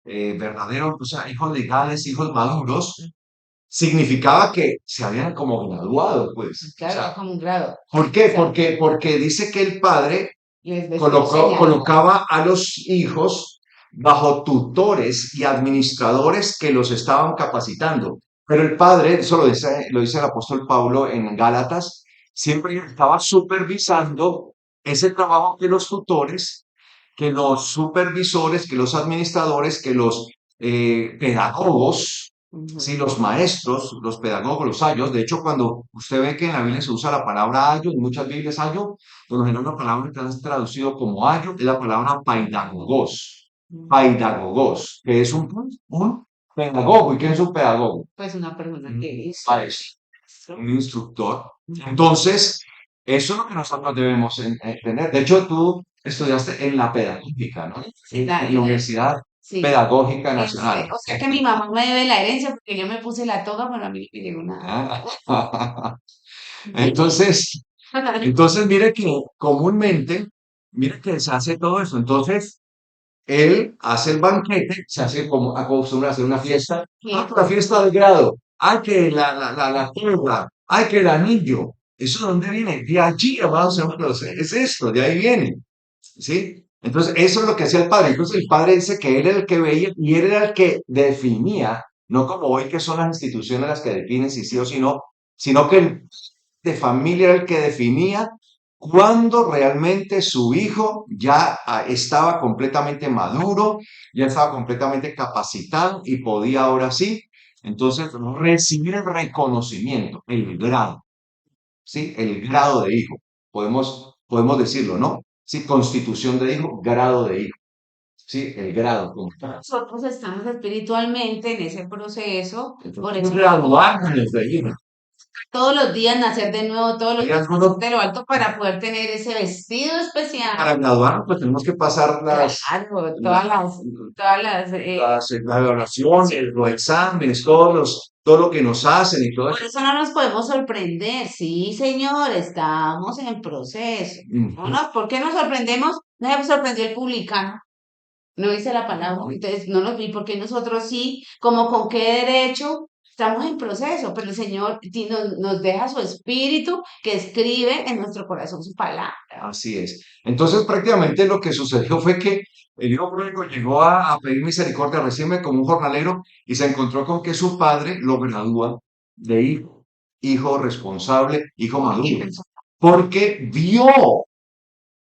verdaderos, o sea, hijos legales, hijos maduros, significaba que se habían como graduado, pues. O Claro, era sea, como un grado. ¿por O qué? sea, Porque dice que el padre les vestía enseñanza. colocaba a los hijos bajo tutores y administradores que los estaban capacitando. Pero el padre, eso lo dice el apóstol Pablo en Gálatas, siempre estaba supervisando ese trabajo que los tutores, que los supervisores, que los administradores, que los pedagogos, sí, Ujú. los maestros, los pedagogos, los ayos. De hecho, cuando usted ve que en la Biblia se usa la palabra ayo, en muchas Biblias ayo, por lo general la palabra que es traducido como ayo es la palabra Mm. paidagogos, que es un pedagogo. ¿Y quién es un pedagogo? Pues una persona Un que es maestro, maestro. un instructor. Ujú. Entonces, eso es lo que nosotros debemos tener. De hecho, tú estudiaste en la pedagógica, ¿no? Sí, En la Universidad sí. Pedagógica Nacional. O sea que mi mamá me debe la herencia porque yo me puse la toga, pero a mí no me llegó nada. Ah, Entonces, entonces mire que comúnmente, mire que se hace todo eso. Entonces, él hace el banquete, se hace como acostumbra a hacer una fiesta. Ah, que la fiesta del grado. Ay, que la tabla. Ay, que el anillo. ¿Eso de dónde viene? De allí, amados hermanos. Es esto, de ahí viene. ¿Sí? Entonces, eso es lo que hacía el padre. Incluso el padre dice que él era el que veía y él era el que definía, no como hoy que son las instituciones las que definen si sí o si no, sino que el de familia era el que definía cuándo realmente su hijo ya estaba completamente maduro, ya estaba completamente capacitado y podía ahora sí, entonces, recibir el reconocimiento, el grado. ¿Sí? El grado de hijo. Podemos decirlo, ¿no? Sí, constitución de hijo, grado de hijo. Sí, el grado como tal. Nosotros estamos espiritualmente en ese proceso, por Entonces, eso graduarnos de hijo. todos los días nacer de nuevo, todos los Hay días nacer algunos, de lo alto para poder tener ese vestido especial. para graduarnos, pues tenemos que pasar Claro, la- todas las, las evaluaciones, los exámenes, todo lo que nos hacen y todo por eso. eso no nos podemos sorprender. Sí, señor, estamos en proceso. ¿No? Ujú. ¿Por qué nos sorprendemos? No se sorprendió el publicano. No dice la palabra. Entonces, no nos vi porque nosotros sí, como con qué derecho estamos en proceso, pero el Señor nos deja su espíritu que escribe en nuestro corazón su palabra. Así es. Entonces, prácticamente lo que sucedió fue que el hijo pródigo llegó a pedir misericordia, recibe como un jornalero y se encontró con que su padre lo gradúa de hijo, hijo responsable, hijo maduro, porque vio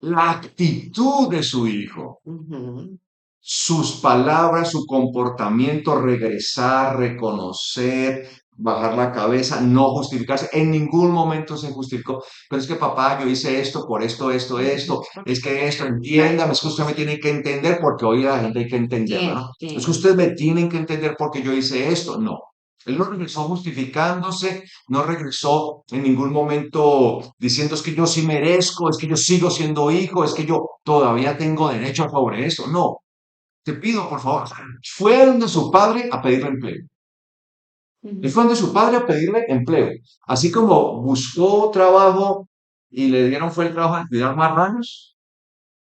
la actitud de su hijo, Ujú. sus palabras, su comportamiento, regresar, reconocer, bajar la cabeza, no justificarse. En ningún momento se justificó. Pero es que papá, yo hice esto por esto, esto. Es que esto, entiéndame, es que usted me tiene que entender porque hoy la gente hay que entenderla, Tiene, ¿no? Es que tiene. ustedes me tienen que entender porque yo hice esto. No. Él no regresó justificándose, no regresó en ningún momento diciendo es que yo sí merezco, es que yo sigo siendo hijo, es que yo todavía tengo derecho sobre esto. No, te pido, por favor, fue donde su padre a pedirle empleo. Él Ujú. fue donde su padre a pedirle empleo. Así como buscó trabajo y le dieron fue el trabajo de cuidar marranos,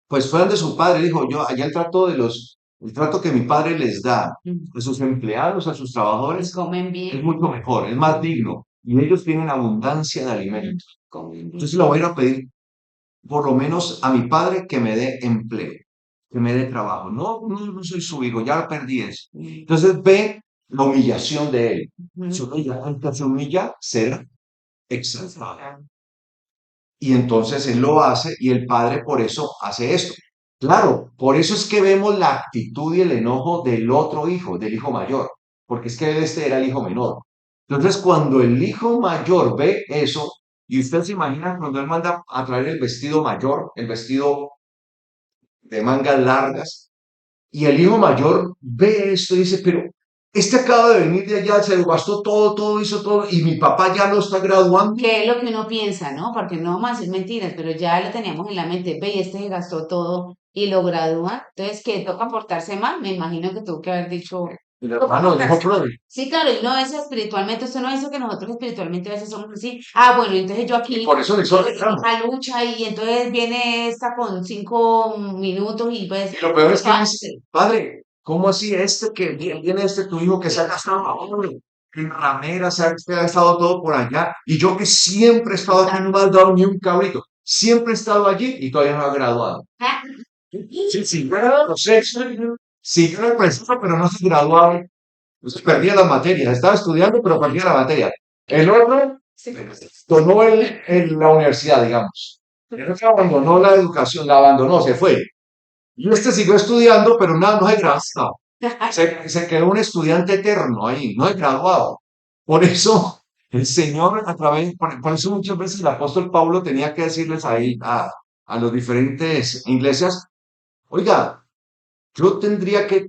pues fue donde su padre dijo, yo, allá el trato que mi padre les da Ujú. a sus empleados, a sus Y trabajadores, comen es bien. mucho mejor, es más digno. Y ellos tienen abundancia de Ujú. alimentos. Comen bien. Entonces le voy a ir a pedir por lo menos a mi padre que me dé empleo, que me dé trabajo. No, no, no soy su hijo, ya perdí eso. Entonces ve la humillación de él. Se Ujú. humilla, el que se humilla será exaltado. Y entonces él lo hace y el padre por eso hace esto. Claro, por eso es que vemos la actitud y el enojo del otro hijo, del hijo mayor, porque es que este era el hijo menor. Entonces, cuando el hijo mayor ve eso, y usted se imagina cuando él manda a traer el vestido mayor, el vestido de mangas largas, y el hijo mayor ve esto y dice, pero este acaba de venir de allá, se lo gastó todo, todo, hizo todo, y mi papá ya lo está graduando. Que es lo que uno piensa, ¿no? Porque no vamos a decir mentiras, pero ya lo teníamos en la mente. Ve, y este se gastó todo y lo gradúa. Entonces, que toca portarse mal. Me imagino que tuvo que haber dicho, El toca hermano dijo, portarse mal. Sí, claro, y no es espiritualmente, usted no dice que nosotros espiritualmente a veces somos así. Ah, bueno, entonces yo y aquí por eso le hizo reclamo. a lucha y entonces viene esta con 5 minutos y pues, Y lo peor es que él dice, fácil. padre, ¿cómo así este que viene este tu hijo que se ha gastado ahora en rameras, se ha gastado todo por allá? Y yo que siempre he estado aquí, no me has dado ni un cabrito. Siempre he estado allí y todavía no he graduado. Ah, Sí, sí, no sé, siguió en el proceso, pero no se graduaba. Entonces perdía las materias. Estaba estudiando, pero perdía la materia. El otro sí. abandonó la universidad, digamos. El otro abandonó la educación, la abandonó, se fue. Y este siguió estudiando, pero nada, no se graduó. Se quedó un estudiante eterno ahí, no es graduado. Por eso el Señor a través, por eso muchas veces el apóstol Pablo tenía que decirles ahí a los diferentes iglesias, oiga, yo tendría que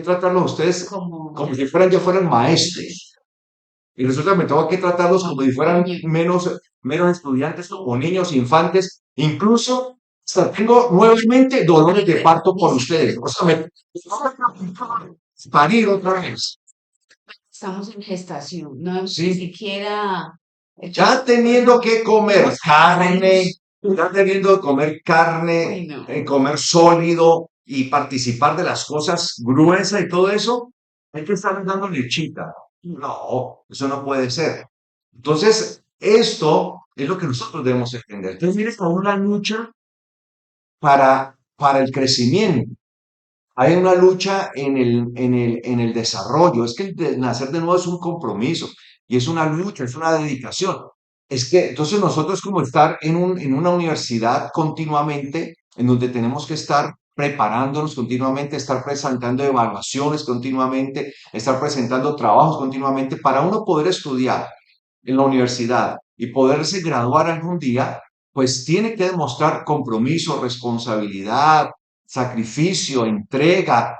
tratarlos a ustedes Como como si fueran maestros. Y resulta que me tengo que tratarlos como si fueran niño. meros estudiantes, como niños, infantes. Incluso hasta tengo nuevamente dolores de parto por ustedes. O sea, me parir otra vez. Estamos en gestación, no hemos ni Sí, siquiera hecho ya teniendo que comer unos carne, años. ya teniendo que comer carne, Uy, no. comer sólido y participar de las cosas gruesas y todo eso, hay que estar dando lechita. No, eso no puede ser. Entonces, esto es lo que nosotros debemos entender. Entonces, mire, con una lucha para el crecimiento. Hay una lucha en el desarrollo. Es que nacer de nuevo es un compromiso y es una lucha, es una dedicación. Es que entonces nosotros como estar en una universidad continuamente, en donde tenemos que estar preparándonos continuamente, estar presentando evaluaciones continuamente, estar presentando trabajos continuamente para uno poder estudiar en la universidad y poderse graduar algún día, pues tiene que demostrar compromiso, responsabilidad, sacrificio, entrega,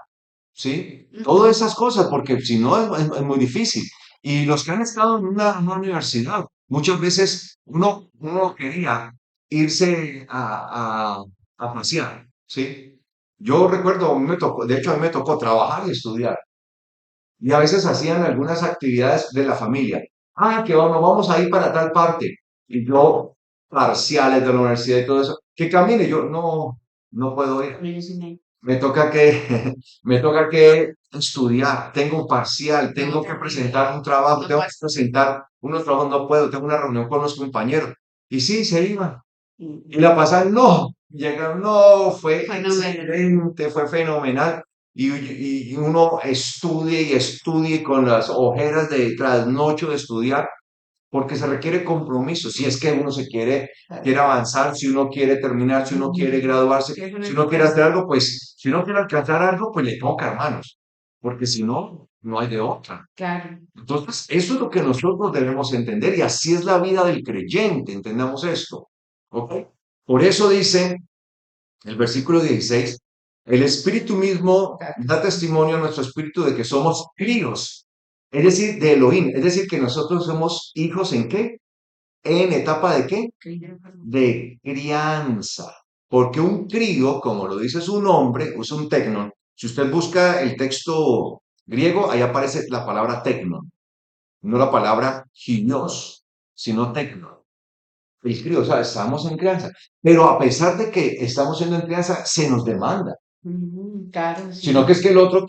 ¿sí? Ujú. Todas esas cosas, porque si no es muy difícil. Y los que han estado en una universidad, muchas veces uno quería irse a pasear, ¿sí? Yo recuerdo, a mí me tocó, de hecho a mí me tocó trabajar y estudiar. Y a veces hacían algunas actividades de la familia. Ah, que vamos a ir para tal parte. Y yo, parciales de la universidad y todo eso, que camine, yo no puedo ir. Con ellos en ahí. Me toca que, me toca que estudiar, tengo un parcial, No, tengo que terrible. presentar un trabajo, No tengo que pasa. presentar unos trabajos, no puedo, tengo una reunión con los compañeros. Y sí, se iban. Y Mm. la pasaban, no, llegaron, no, fue Fenómeno. excelente, fue fenomenal. Y uno estudie y estudie con las ojeras de trasnocho de estudiar, porque se requiere compromiso. Si es que uno quiere avanzar, si uno quiere terminar, si uno quiere graduarse, Sí, eso no si es uno quiere hacer fácil. algo, pues si uno quiere alcanzar algo, pues le toca, hermanos, porque si no, no hay de otra. Claro. Entonces, eso es lo que nosotros debemos entender y así es la vida del creyente, entendamos esto. ¿Ok? Por eso dice el versículo 16, el Espíritu mismo da testimonio a nuestro espíritu de que somos críos, es decir, de Elohim, es decir, que nosotros somos hijos ¿en qué? ¿En etapa de qué? De crianza. Porque un crío, como lo dice su nombre, es un tecnon. Si usted busca el texto griego, ahí aparece la palabra tecnon, no la palabra ginios, sino tecnon. El crío, o sea, estamos en crianza. Pero a pesar de que estamos siendo en crianza, se nos demanda. Claro, Sino sí. que es que el otro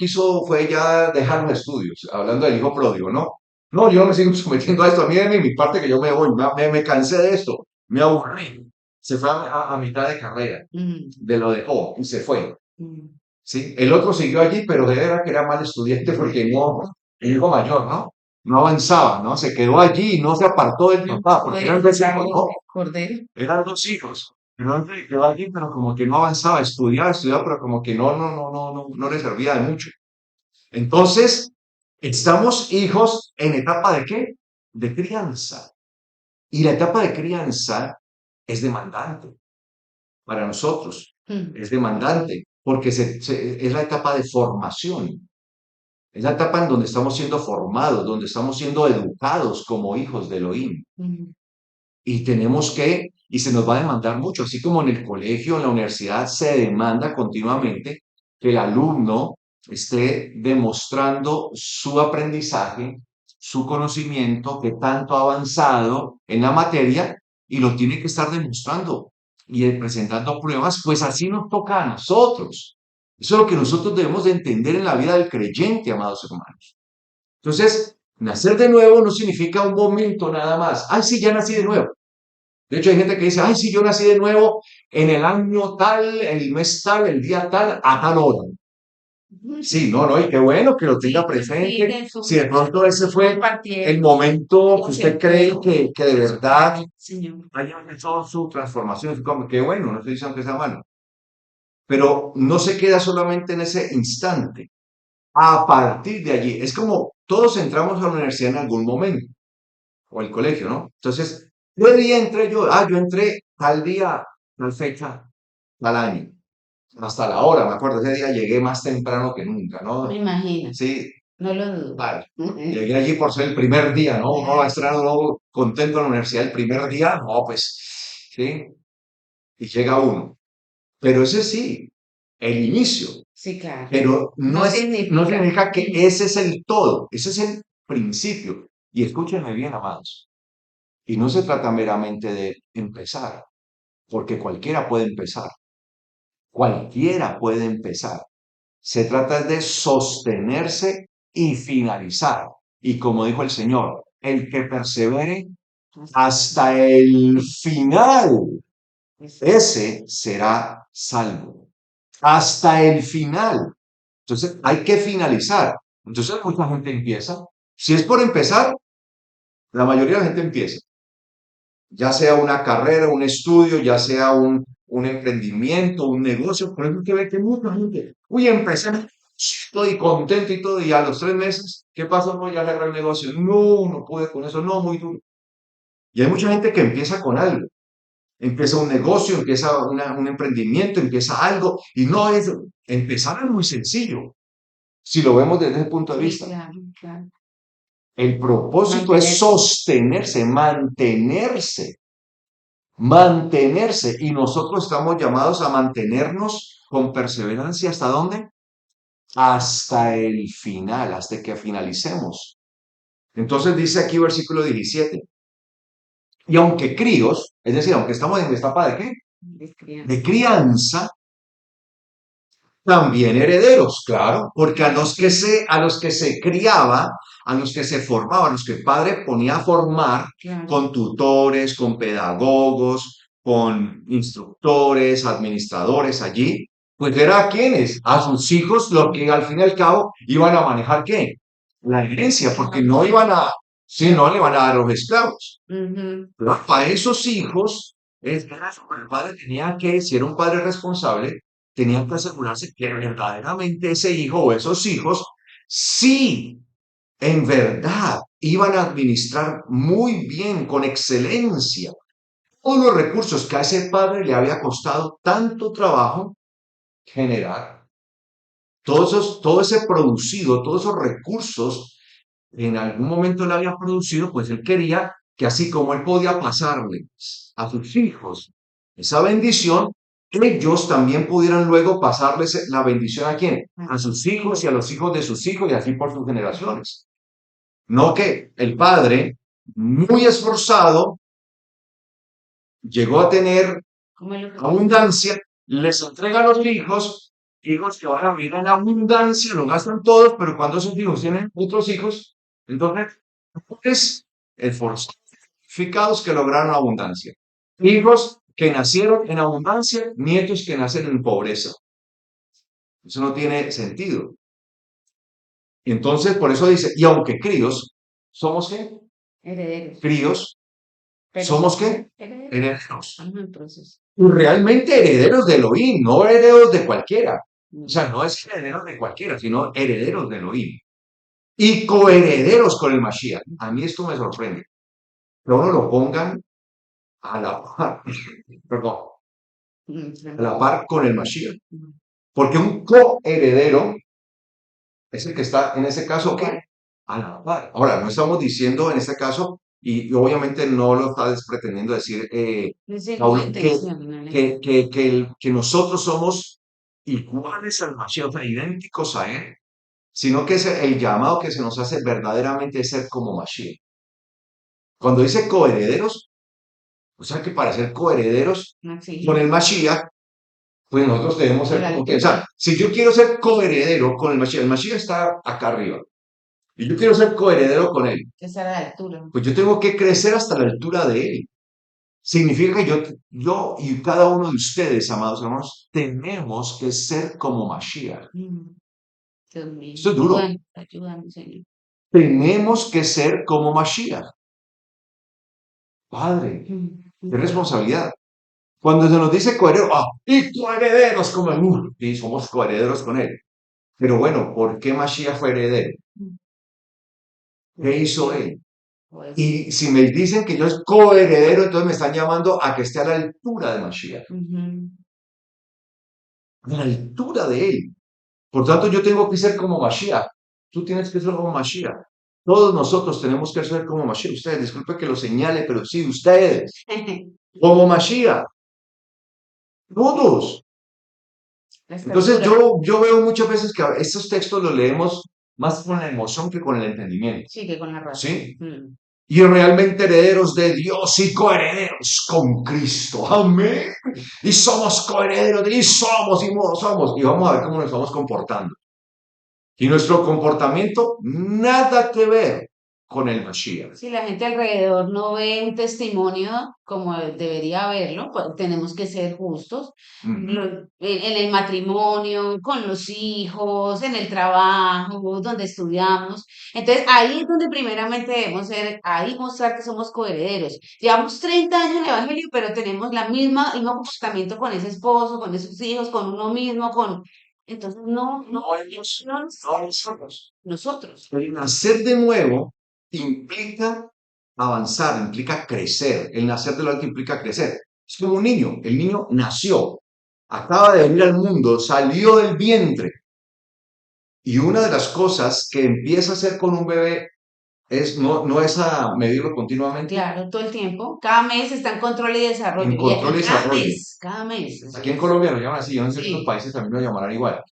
fue ya dejar los estudios, hablando del hijo pródigo, ¿no? No, yo no me sigo sometiendo a esto, a mí de mi parte que yo me voy, me cansé de esto, me aburrí. Se fue a mitad de carrera, Mm, de lo dejó y se fue, mm. ¿sí? El otro siguió allí, pero de verdad que era mal estudiante porque no, el hijo mayor, ¿no? No avanzaba, ¿no? Se quedó allí y no se apartó del papá, porque eran Puede dos hijos, sacarlo ¿no? de cordero. Eran dos hijos. Pero él se quedó allí, pero como que no avanzaba, estudiaba, pero como que no le servía de mucho. Entonces, estamos hijos en etapa de qué? De crianza. Y la etapa de crianza es demandante para nosotros. Mm, Es demandante porque es la etapa de formación. Es la etapa en donde estamos siendo formados, donde estamos siendo educados como hijos de Elohim. mm, Y tenemos y se nos va a demandar mucho, así como en el colegio, en la universidad, se demanda continuamente que el alumno esté demostrando su aprendizaje, su conocimiento, que tanto ha avanzado en la materia y lo tiene que estar demostrando y presentando pruebas, pues así nos toca a nosotros. Eso es lo que nosotros debemos de entender en la vida del creyente, amados hermanos. Entonces, nacer de nuevo no significa un momento nada más. Ay, sí, ya nací de nuevo. De hecho, hay gente que dice, ay, sí, yo nací de nuevo en el año tal, el mes tal, el día tal, a tal hora. Sí, no, y qué bueno que lo tenga sí, sí, presente. de Si de su pronto ese fue el compartir momento que lo usted que cree pudo. que de verdad Señor. haya empezado su transformación, como, qué bueno, no estoy diciendo que sea malo, pero no se queda solamente en ese instante, A partir de allí, es como todos entramos a la universidad en algún momento, o al colegio, ¿no? Entonces, ¿qué día entré yo? Ah, yo entré tal día, tal fecha, tal año, hasta la hora, me acuerdo, ese día llegué más temprano que nunca, Me ¿no? imagino, Sí, no lo dudo. vale. Llegué allí por ser el primer día, ¿no? Uno va a estar uno contento en la universidad el primer día, no, pues, sí, y llega uno. Pero ese sí, el inicio. Sí, claro. Pero No no significa. significa que ese es el todo, ese es el principio. Y escúchenme bien, amados. Y no se trata meramente de empezar, porque cualquiera puede empezar, cualquiera puede empezar. Se trata de sostenerse y finalizar. Y como dijo el Señor, el que persevere hasta el final, ese será salvo. Hasta el final. Entonces hay que finalizar. Entonces mucha gente empieza. Si es por empezar, la mayoría de la gente empieza. Ya sea una carrera, un estudio, ya sea un emprendimiento, un negocio. Por eso es que ve que mucha gente, uy, empecé, estoy contento y todo, y a los 3 meses, ¿qué pasó? No, ya cerré el negocio. No, no pude con eso, no, muy duro. Y hay mucha gente que empieza con algo. Empieza un negocio, empieza un emprendimiento, empieza algo, y no es, empezar es muy sencillo, si lo vemos desde ese punto de Sí, vista. claro, claro. El propósito es Mantenerse. sostenerse, mantenerse, mantenerse. Y nosotros estamos llamados a mantenernos con perseverancia. ¿Hasta dónde? Hasta el final, hasta que finalicemos. Entonces dice aquí versículo 17. Y aunque críos, es decir, aunque estamos en etapa de qué? De Descrianza. crianza, también herederos, claro, porque Claro, sí, a los que se criaba, a los que se formaban, a los que el padre ponía a formar claro. con tutores, con pedagogos, con instructores, administradores allí, pues era a quienes, a sus hijos, lo que al fin y al cabo iban a manejar qué? La herencia, porque no iban a, sí, no le van a dar los esclavos. Ujú. Para esos hijos, el padre tenía que, si era un padre responsable, tenía que asegurarse que verdaderamente ese hijo o esos hijos, sí, en verdad, iban a administrar muy bien, con excelencia, todos los recursos que a ese padre le había costado tanto trabajo generar, todo ese producido, todos esos recursos en algún momento le había producido, pues él quería que así como él podía pasarle a sus hijos esa bendición, ellos también pudieran luego pasarles la bendición a quién? A sus hijos y a los hijos de sus hijos y así por sus generaciones. No que el padre, muy esforzado, llegó a tener ¿Cómo lo abundancia, les entrega a los hijos, hijos que van a vivir en abundancia, lo gastan todos, pero cuando esos hijos tienen otros hijos, entonces es esforzados que lograron abundancia. Hijos que nacieron en abundancia, nietos que nacen en pobreza. Eso no tiene sentido. Entonces, por eso dice, y aunque críos, ¿somos qué? herederos? Críos, Pero ¿somos somos qué? herederos. Herederos. Estamos en proceso. Y realmente herederos de Elohim, no herederos de cualquiera. O Mm. sea, no es herederos de cualquiera, sino herederos de Elohim. Y coherederos con el Mashiach. A mí esto me sorprende. Que a uno lo pongan a la par, perdón, a la Tranquilo. par con el Mashiach. Mm. Porque un coheredero es el que está, en ese caso, ¿qué? Igual. A la par. Ahora, no estamos diciendo en este caso, y obviamente no lo está pretendiendo decir No es ninguna Paulo, intención, no la intención. que nosotros somos iguales al Mashiach, o sea, idénticos a él, sino que es el llamado que se nos hace verdaderamente es ser como Mashiach. Cuando dice coherederos, o sea que para ser coherederos No con el exige. Mashiach, pues nosotros debemos A ser la como que, o altura. sea, si yo quiero ser coheredero con el Mashiach está acá arriba, y yo quiero ser coheredero con él, Que estar a la altura. pues yo tengo que crecer hasta la altura de él. Significa que yo y cada uno de ustedes, amados hermanos, tenemos que ser como Mashiach. Mm. Dios mío. Esto es duro. Ayúdame, ayúdame, Señor. Tenemos que ser como Mashiach. Padre, Mm. qué responsabilidad. Cuando se nos dice coheredero, y coherederos como el y somos coherederos con él. Pero bueno, ¿por qué Mashiach fue heredero? ¿Qué hizo Sí, él? pues. Y si me dicen que yo es coheredero, entonces me están llamando a que esté a la altura de Mashiach, Ujú. a la altura de él. Por tanto, yo tengo que ser como Mashiach. Tú tienes que ser como Mashiach. Todos nosotros tenemos que ser como Mashiach. Ustedes, disculpe que lo señale, pero sí, ustedes, como Mashiach. Todos. La Entonces, estatura. yo veo muchas veces que estos textos los leemos más con la emoción que con el entendimiento. Sí, que con la razón. ¿Sí? Y realmente herederos de Dios y coherederos con Cristo. Amén. Y somos coherederos y somos. Y vamos a ver cómo nos estamos comportando. Y nuestro comportamiento, nada que ver con el Mashiach. Si la gente alrededor no ve un testimonio como debería haberlo, pues tenemos que ser justos. Ujú. En el matrimonio, con los hijos, en el trabajo, donde estudiamos. Entonces, ahí es donde primeramente debemos ser, ahí mostrar que somos coherederos. Llevamos 30 años en el Evangelio, pero tenemos el mismo comportamiento con ese esposo, con esos hijos, con uno mismo, con... Entonces, No ellos, no no nosotros. nosotros. El nacer de nuevo implica avanzar, implica crecer. El nacer de lo alto implica crecer. Es como un niño. El niño nació, acaba de venir al mundo, salió del vientre. Y una de las cosas que empieza a hacer con un bebé es no es a medirlo continuamente, Claro, todo el tiempo. Cada mes está en control y desarrollo. en Y control y desarrollo. cada mes. Eso Aquí en es. Colombia lo llaman así, yo en ciertos Sí. países también lo llamarán igual.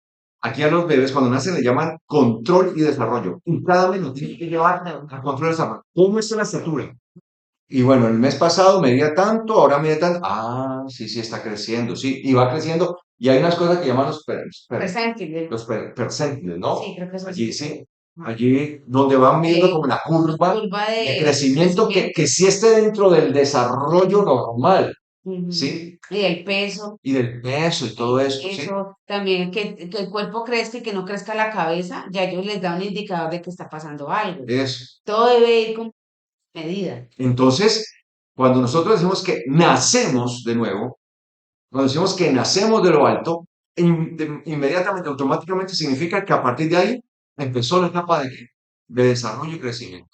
Aquí a los bebés cuando nacen le llaman control y desarrollo. Y cada mes lo tienen que llevar a control y desarrollo. ¿Cómo está la estatura? Y bueno, el mes pasado medía tanto, ahora mide tanto. Ah, sí, sí, está creciendo, sí, y va creciendo. Y hay unas cosas que llaman Presente. percentiles, Sí, ¿no? creo que eso Allí sí. sí, allí donde van midiendo como la curva Curva de de crecimiento crecimiento. que sí esté dentro del desarrollo normal, Ujú. ¿sí? Y el peso. Y del peso y todo esto, ¿sí? Eso también, que el cuerpo crezca y que no crezca la cabeza, ya ellos les da un indicador de que está pasando algo. Eso. Todo debe ir con medida. Entonces, cuando nosotros decimos que nacemos de nuevo, cuando decimos que nacemos de lo alto, inmediatamente, automáticamente significa que a partir de ahí empezó la etapa de desarrollo y crecimiento.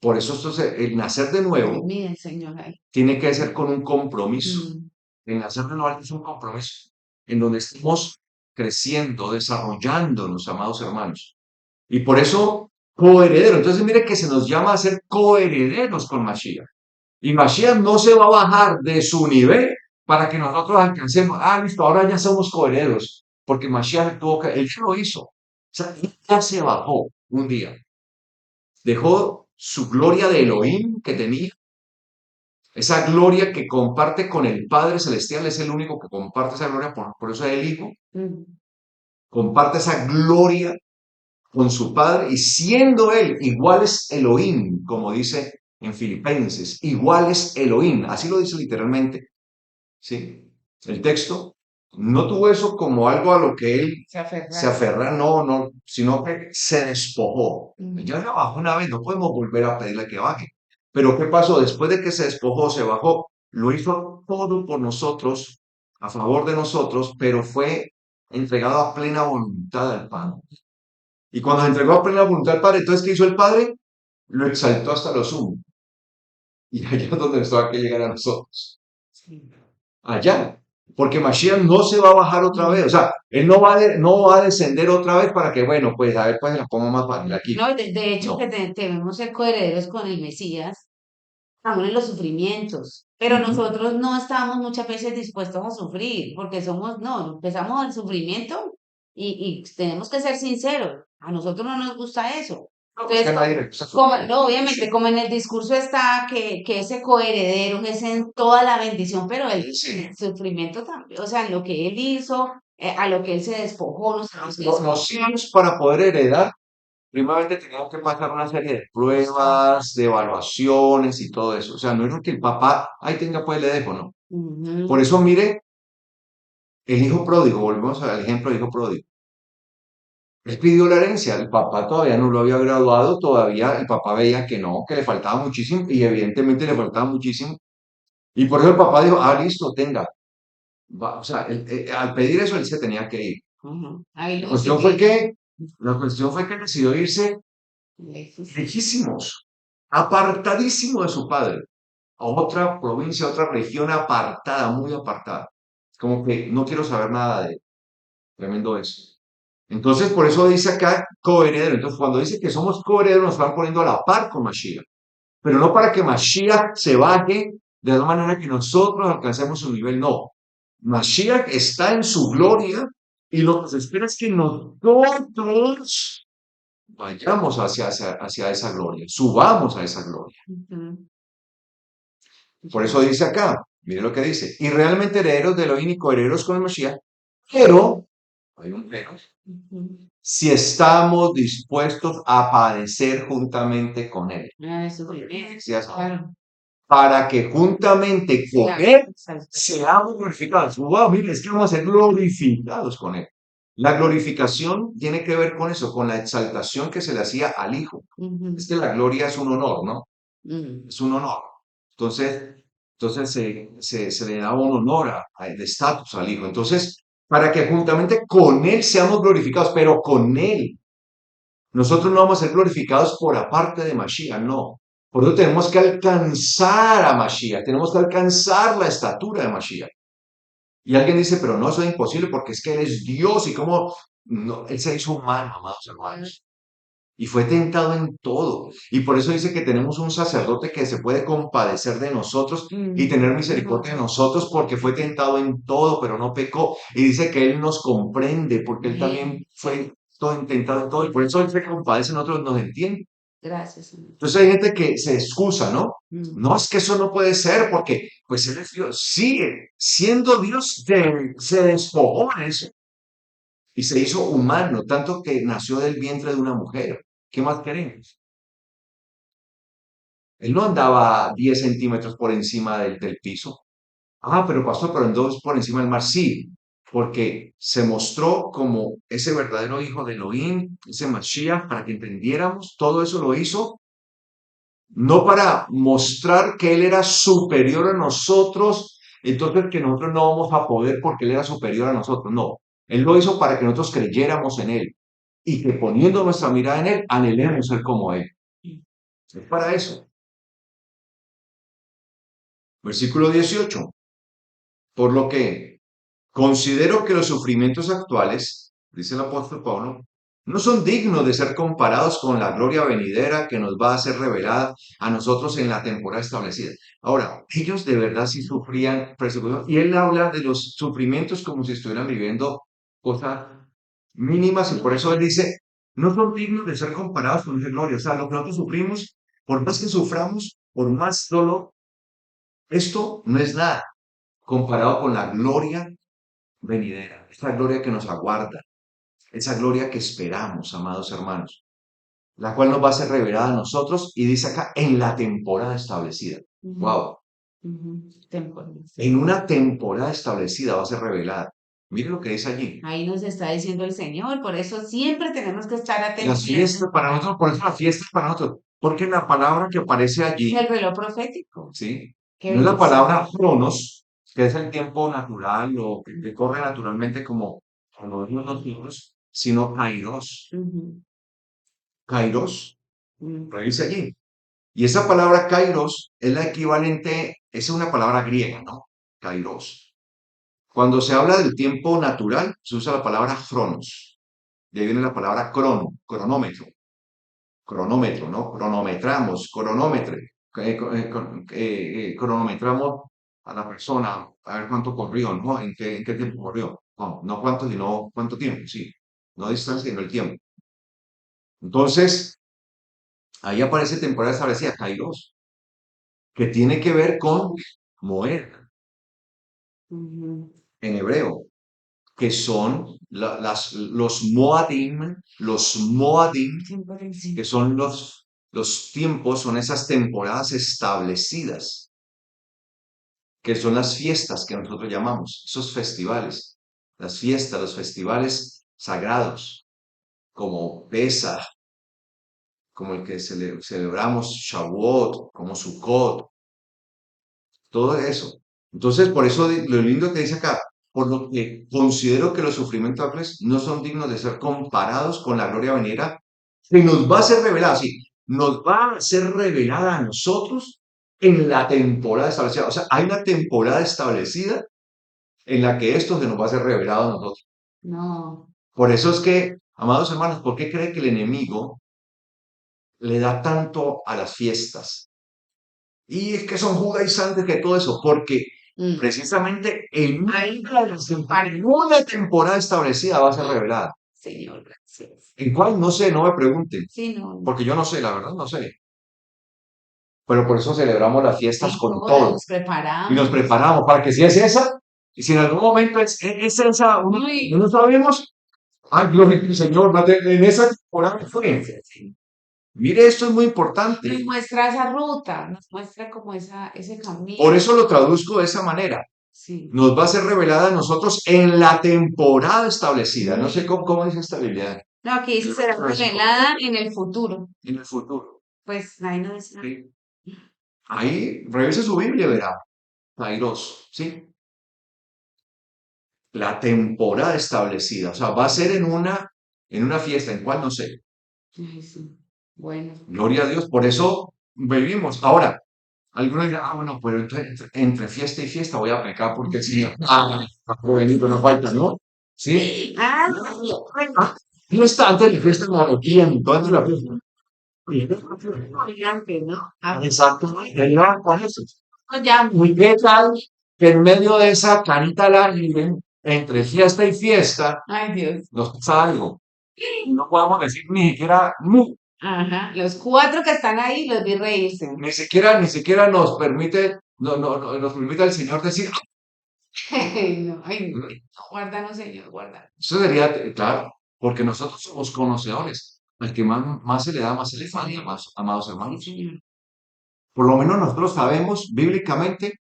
Por eso el nacer de nuevo Mire el Señor ahí. tiene que ser con un compromiso. Mm. El nacer de lo alto es un compromiso en donde estamos creciendo, desarrollándonos, amados hermanos. Y por eso, coheredero. Entonces, mire que se nos llama a ser coherederos con Mashiach. Y Mashiach no se va a bajar de su nivel para que nosotros alcancemos. Ah, listo, ahora ya somos coherederos. Porque Mashiach tuvo que, él ya lo hizo. O sea, él ya se bajó un día. Dejó su gloria de Elohim que tenía. Esa gloria que comparte con el Padre Celestial, es el único que comparte esa gloria, por eso es el Hijo. Mm. Comparte esa gloria con su Padre y siendo Él igual es Elohim, como dice en Filipenses, igual es Elohim, así lo dice literalmente, ¿sí? El texto no tuvo eso como algo a lo que Él Se se aferra. aferra, no, sino que se despojó. Mm. Ya bajó una vez, no podemos volver a pedirle que baje. Pero ¿qué pasó? Después de que se despojó, se bajó, lo hizo todo por nosotros, a favor de nosotros, pero fue entregado a plena voluntad al Padre. Y cuando se entregó a plena voluntad al Padre, entonces, ¿qué hizo el Padre? Lo exaltó hasta lo sumo. Y allá es donde nos va que llegar a nosotros. Sí. Allá. Porque Mashiach no se va a bajar otra vez. O Mm. sea, él no va a descender otra vez para que, bueno, pues a ver, pues la pongo más fácil aquí. No, de hecho que No. debemos ser coherederos con el Mesías, aún en los sufrimientos. Pero Ujú. nosotros no estamos muchas veces dispuestos a sufrir, porque somos, no, empezamos el sufrimiento y tenemos que ser sinceros. A nosotros no nos gusta eso. No, es que a Entonces, nadie le gusta como, sufrir. no, obviamente, como en el discurso está que ese coheredero es en toda la bendición, pero Sí. el sufrimiento también, o sea, en lo que él hizo, a lo que él se despojó, no sé, Los hijos para poder heredar, primeramente tenían que pasar una serie de pruebas, de evaluaciones y todo eso. O sea, no era que el papá, ahí tenga pues le dejo, no. Por Ujú. eso, mire, el hijo pródigo, volvemos al ejemplo del hijo pródigo. Él pidió la herencia, el papá todavía no lo había graduado, todavía el papá veía que no, que le faltaba muchísimo y evidentemente le faltaba muchísimo. Y por eso el papá dijo, ah, listo, tenga. O sea, al pedir eso él se tenía que ir. Ujú. Ahí La lo cuestión fue disciplina. que, la cuestión fue que decidió irse Lejos. lejísimos, apartadísimo de su padre, a otra provincia, a otra región apartada, muy apartada. Como que no quiero saber nada de él. Tremendo eso. Entonces, por eso dice acá coheredero. Entonces, cuando dice que somos coherederos, nos van poniendo a la par con Mashiach. Pero no para que Mashiach se baje de la manera que nosotros alcancemos su nivel, no. Mashiach está en su gloria y lo que se espera es que nosotros vayamos hacia esa gloria, subamos a esa gloria. Ujú. Por eso dice acá, mire lo que dice, y realmente herederos de Elohim y coherederos con el Mashiach, pero, hay un pero, Ujú. si estamos dispuestos a padecer juntamente con Él. Ah, de Lo que sufrimiento, decías ahora. claro. Para que juntamente con Sea Él exaltación. seamos glorificados. Wow, mire, es que vamos a ser glorificados con Él. La glorificación tiene que ver con eso, con la exaltación que se le hacía al Hijo. Ujú. Es que la gloria es un honor, ¿no? Mm. Es un honor. Entonces, entonces se le da un honor de estatus al Hijo. Entonces, para que juntamente con Él seamos glorificados, pero con Él. Nosotros no vamos a ser glorificados por aparte de Mashiach, no. Por eso tenemos que alcanzar a Mashiach, tenemos que alcanzar la estatura de Mashiach. Y alguien dice, pero no, eso es imposible porque es que Él es Dios y cómo, no, Él se hizo humano, amados hermanos. Y fue tentado en todo. Y por eso dice que tenemos un sacerdote que se puede compadecer de nosotros y Mm. tener misericordia de nosotros porque fue tentado en todo, pero no pecó. Y dice que Él nos comprende porque Él también Amén. fue todo tentado en todo. Y por eso Él se compadece, nosotros nos entiende. Gracias, Señor. Entonces hay gente que se excusa, ¿no? Mm. No, es que eso no puede ser porque, pues Él es Dios. Sí, siendo Dios, se despojó de eso y se hizo humano, tanto que nació del vientre de una mujer. ¿Qué más queremos? Él no andaba 10 centímetros por encima del piso. Ah, pero pastor, pero andó por encima del mar. Sí, porque se mostró como ese verdadero hijo de Elohim, ese Mashiach, para que entendiéramos. Todo eso lo hizo no para mostrar que Él era superior a nosotros, entonces que nosotros no vamos a poder porque Él era superior a nosotros. No, Él lo hizo para que nosotros creyéramos en Él y que poniendo nuestra mirada en Él, anhelemos ser como Él. Es para eso. Versículo 18. Por lo que considero que los sufrimientos actuales, dice el apóstol Pablo, no son dignos de ser comparados con la gloria venidera que nos va a ser revelada a nosotros en la temporada establecida. Ahora, ellos de verdad sí sufrían persecución y él habla de los sufrimientos como si estuvieran viviendo cosas mínimas y por eso él dice, no son dignos de ser comparados con esa gloria. O sea, lo que nosotros sufrimos, por más que suframos, por más dolor, esto no es nada comparado con la gloria venidera, esa gloria que nos aguarda, esa gloria que esperamos, amados hermanos, la cual nos va a ser revelada a nosotros y dice acá en la temporada establecida. Ujú. Wow, Ujú. Temporal. en una temporada establecida va a ser revelada. Mire lo que dice allí. Ahí nos está diciendo el Señor, por eso siempre tenemos que estar Las atentos y fiestas para nosotros, por eso la fiesta es para nosotros, porque la palabra que aparece allí, el reloj profético. ¿sí? Qué No es la bendición. palabra cronos, que es el tiempo natural o que corre naturalmente como vemos los libros, sino kairos. Ujú. Kairos, Mm. revise allí. Y esa palabra kairos es la equivalente, es una palabra griega, ¿no? Kairos. Cuando se habla del tiempo natural, se usa la palabra chronos. De ahí viene la palabra crono, cronómetro. Cronómetro, ¿no? Cronometramos, cronómetre. Cronometramos a la persona, a ver cuánto corrió, ¿no? ¿En qué tiempo corrió? No, no cuánto, sino cuánto tiempo, sí. No distancia, sino el tiempo. Entonces, ahí aparece temporada establecida, kairos, que tiene que ver con Moed Ujú. en hebreo, que son los Moadim, Siempre que sí. son los tiempos, son esas temporadas establecidas, que son las fiestas que nosotros llamamos, esos festivales, las fiestas, los festivales sagrados, como Pesach, como el que celebramos Shavuot, como Sukkot, todo eso. Entonces, por eso lo lindo que dice acá, por lo que considero que los sufrimientos actuales no son dignos de ser comparados con la gloria venidera que nos va a ser revelada, sí, nos va a ser revelada a nosotros en la temporada establecida. O sea, hay una temporada establecida en la que esto se nos va a ser revelado a nosotros. No, Por eso es que, amados hermanos, ¿por qué cree que el enemigo le da tanto a las fiestas? Y es que son judaizantes que todo eso, porque mm, precisamente en una temporada establecida va a ser revelada. Señor, gracias. ¿En cuál? No sé, no me pregunten, Sí, no, porque yo no sé, la verdad no sé. Pero por eso celebramos las fiestas sí, con todas todo nos y nos preparamos. preparamos para que si es esa, y si en algún momento es esa, Uy, no sabemos, ay, gloria al Señor, en esa temporada fue. sí. Mire, esto es muy Nos importante. muestra esa ruta, nos muestra como ese Por camino. eso lo traduzco de esa manera. Sí. Nos va a ser revelada a nosotros en la temporada establecida. No sé Mm. cómo dice esta Biblia. No, aquí dice será revelada en el futuro. En el futuro. Pues ahí no dice nada. ¿Sí? Ahí revise su Biblia y verá. Hay dos, ¿sí? La temporada establecida. O sea, va a ser en una fiesta, en cual no sé. Ay, sí. Bueno. Gloria a Dios. Por eso vivimos. Ahora, algunos dirán, bueno, pero entre fiesta y fiesta voy a pecar porque el Señor, Benito, no falta, ¿no? ¿Sí? Ah, Fiesta antes de fiesta me arrepiento, antes de la fiesta. gigante, ¿no? Ah, Exacto, ya con eso. pues ya. ¿Y qué tal que en medio de esa carita lágrima, entre fiesta y fiesta, Ay, Dios. nos pasa algo? No podemos decir ni siquiera, Ajá. Los cuatro que están ahí los vi reírse. ni siquiera nos permite, nos permite el Señor decir, Ay, no. Guárdanos, Señor, guárdanos. eso sería, claro, porque nosotros somos conocedores. Al que más se le da, más se le falta, más, amados Sí, hermanos. señor. Por lo menos nosotros sabemos bíblicamente